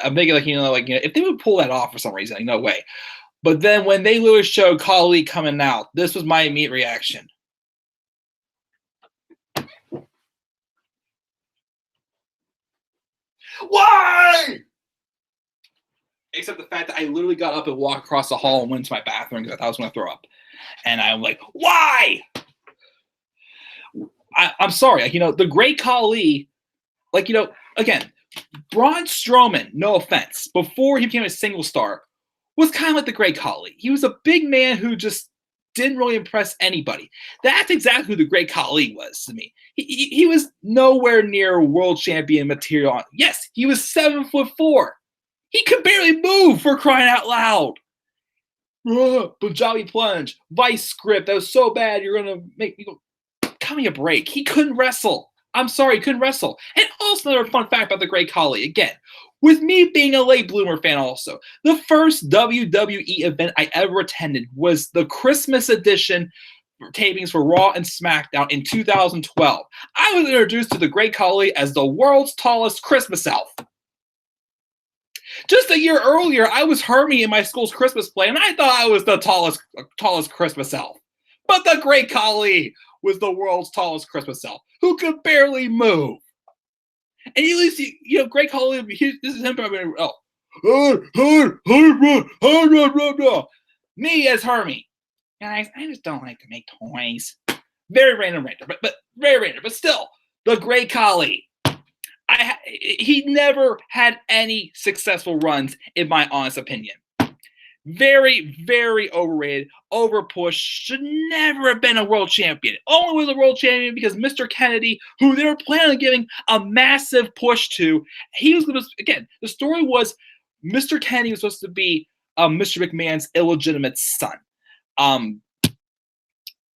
I'm thinking, if they would pull that off for some reason, like, no way. But then when they literally showed Khali coming out, this was my immediate reaction. Why? Except the fact that I literally got up and walked across the hall and went to my bathroom because I thought I was going to throw up. And I'm like, why? I'm sorry. The Great Khali, again, Braun Strowman, no offense, before he became a single star, was kind of like the Great Khali. He was a big man who just didn't really impress anybody. That's exactly who the Great Khali was to me. He was nowhere near world champion material. Yes, he was 7'4". He could barely move, for crying out loud. Punjabi plunge, vice script. That was so bad. You're gonna make me go. Cut me a break. He couldn't wrestle. I'm sorry, he couldn't wrestle. And also another fun fact about the Great Khali. Again, with me being a late bloomer fan also, the first WWE event I ever attended was the Christmas edition tapings for Raw and SmackDown in 2012. I was introduced to the Great Khali as the world's tallest Christmas elf. Just a year earlier, I was Hermie in my school's Christmas play, and I thought I was the tallest Christmas elf. But the Great Khali was the world's tallest Christmas elf, who could barely move. And at least, Great Khali, this is him probably, me as Hermie. Guys, I just don't like to make toys. Very random, but very random. But still, the Great Khali. He never had any successful runs, in my honest opinion. Very, very overrated, overpushed, should never have been a world champion. Only was a world champion because Mr. Kennedy, who they were planning on giving a massive push to, he was going to, again, the story was Mr. Kennedy was supposed to be Mr. McMahon's illegitimate son.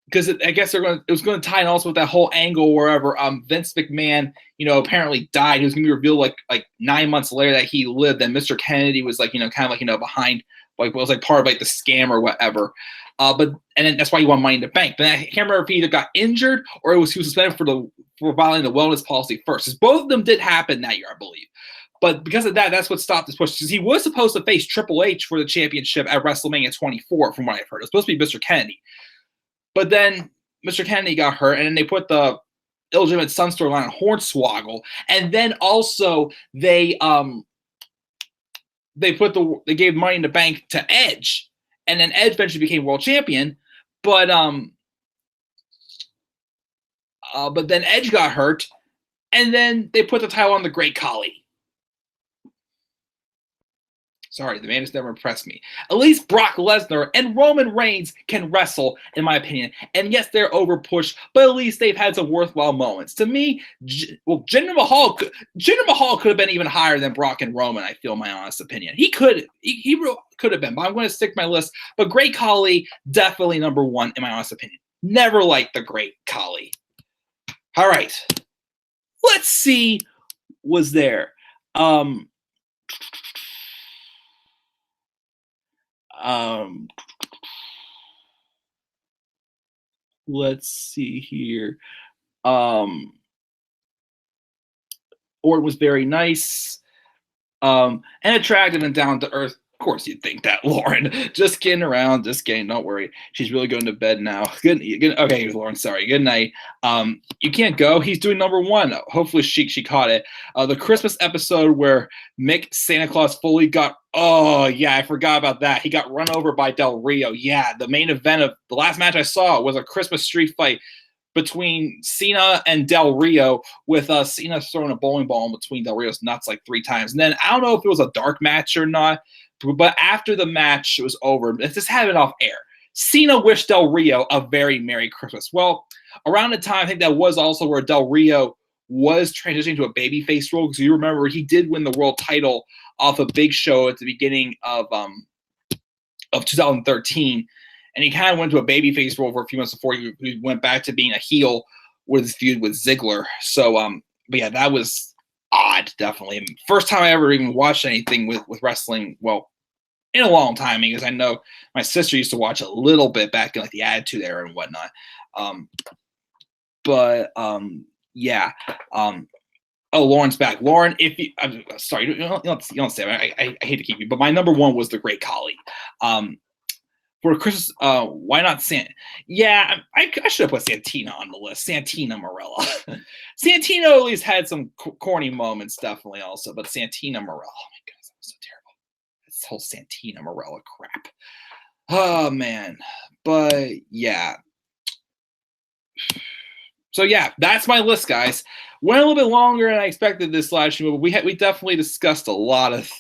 Because I guess it was going to tie in also with that whole angle wherever Vince McMahon, apparently died. It was going to be revealed like 9 months later that he lived, and Mr. Kennedy was kind of behind, was part of the scam or whatever. And then that's why he won Money in the Bank. But I can't remember if he either got injured or he was suspended for violating the wellness policy first. Because both of them did happen that year, I believe. But because of that, that's what stopped this push. Because he was supposed to face Triple H for the championship at WrestleMania 24, from what I've heard. It was supposed to be Mr. Kennedy. But then Mr. Kennedy got hurt, and then they put the illegitimate son storyline on Hornswoggle, and then also they gave Money in the Bank to Edge, and then Edge eventually became world champion, but then Edge got hurt, and then they put the title on the Great Khali. Sorry, the man has never impressed me. At least Brock Lesnar and Roman Reigns can wrestle, in my opinion. And yes, they're overpushed, but at least they've had some worthwhile moments. To me, Jinder Mahal could have been even higher than Brock and Roman, I feel, my honest opinion. He could have been, but I'm going to stick my list. But Great Khali, definitely number one, in my honest opinion. Never liked the Great Khali. All right. Let's see was there. Let's see here. Orton was very nice, and attractive and down to earth. Of course, you'd think that, Lauren. Just kidding around. Just kidding. Don't worry. She's really going to bed now. Good. Okay, Lauren. Sorry. Good night. You can't go. He's doing number one. Hopefully, she caught it. The Christmas episode where Mick Santa Claus Foley got. Oh yeah, I forgot about that. He got run over by Del Rio. Yeah, the main event of the last match I saw was a Christmas street fight between Cena and Del Rio, with Cena throwing a bowling ball in between Del Rio's nuts like 3 times. And then I don't know if it was a dark match or not, but after the match was over, let's just have it off air. Cena wished Del Rio a very Merry Christmas. Well, around the time, I think that was also where Del Rio was transitioning to a babyface role, because you remember he did win the world title off a Big Show at the beginning of 2013. And he kind of went to a babyface role for a few months before he went back to being a heel with his feud with Ziggler. So, but yeah, that was odd, definitely. First time I ever even watched anything with wrestling, well, in a long time, because I know my sister used to watch a little bit back in like the Attitude Era and whatnot. Yeah. Oh, Lauren's back. Lauren, I'm sorry, you don't say it. I hate to keep you, but my number one was the Great Khali. For Christmas, why not Santa? Yeah, I should have put Santina on the list. Santina Marella. Santino at least had some corny moments, definitely also, but Santina Marella. Oh my goodness, that was so terrible. This whole Santina Marella crap. Oh man, but yeah. So yeah, that's my list, guys. Went a little bit longer than I expected this live stream, but we definitely discussed a lot of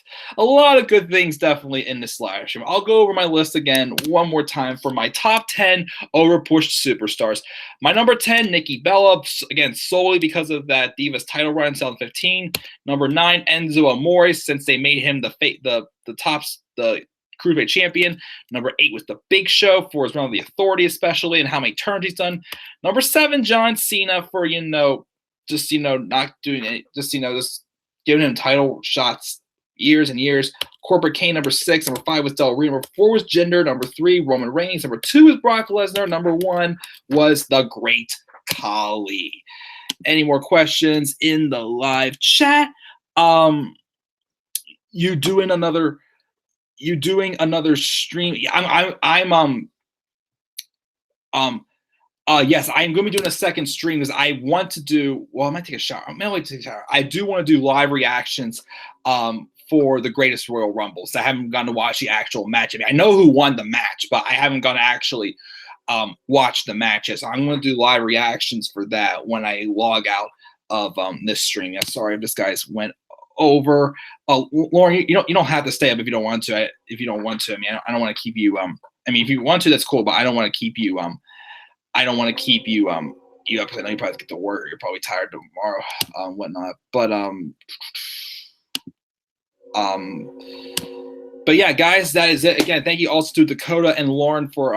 good things definitely in this live stream. I'll go over my list again one more time for my top 10 overpushed superstars. My number 10, Nikki Bella, again solely because of that Divas title run in 2015. Number 9, Enzo Amore, since they made him the Cruiserweight champion. Number 8 was The Big Show for his run of the Authority, especially, and how many turns he's done. Number 7, John Cena for, not doing it, just giving him title shots years and years. Corporate Kane, number 6. Number 5 was Del Rio. Number 4 was Jinder. Number 3, Roman Reigns. Number 2 was Brock Lesnar. Number 1 was the Great Khali. Any more questions in the live chat? You doing another stream? Yes, I'm going to be doing a second stream because I want to do. Well, I might take a shower. I do want to do live reactions for the Greatest Royal Rumbles. I haven't gone to watch the actual match. I mean, I know who won the match, but I haven't gone to actually watch the matches. So I'm going to do live reactions for that when I log out of this stream. Yeah, sorry if this guys went over. Lauren, you don't have to stay up if you don't want to. I mean, I don't want to keep you. I mean, if you want to, that's cool, but I don't want to keep you. I don't want to keep you up because I know you probably get to work. You're probably tired tomorrow, whatnot. But But yeah, guys, that is it. Again, thank you also to Dakota and Lauren for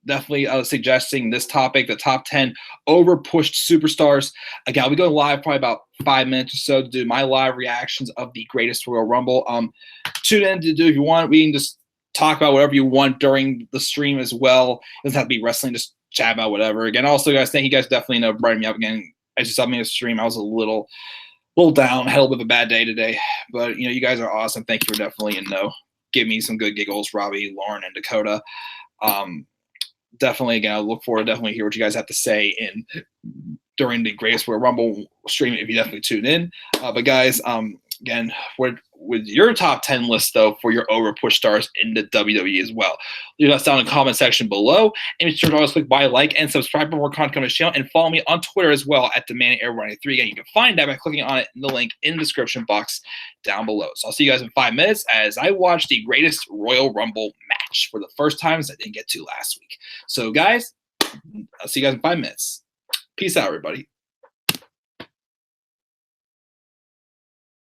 definitely suggesting this topic, the top 10 overpushed superstars. Again, I'll be going live probably about 5 minutes or so to do my live reactions of the greatest Royal Rumble. Tune in to do if you want. We can just talk about whatever you want during the stream as well. It doesn't have to be wrestling, just chat about whatever. Again, also, guys, thank you guys definitely bringing me up again. As you saw me in the stream, I was a little down, had a little bit of a bad day today. But, you guys are awesome. Thank you for definitely, give me some good giggles, Robbie, Lauren, and Dakota. Definitely, again, I look forward to definitely hear what you guys have to say during the Greatest Royal Rumble stream if you definitely tune in. But guys, again, with your top 10 list, though, for your overpush stars in the WWE as well. Leave us down in the comment section below. And be sure to always click buy, like, and subscribe for more content coming to the channel. And follow me on Twitter as well at DemandingAir183. Again, you can find that by clicking on it in the link in the description box down below. So I'll see you guys in 5 minutes as I watch the Greatest Royal Rumble match for the first time as I didn't get to last week. So, guys, I'll see you guys in 5 minutes. Peace out, everybody.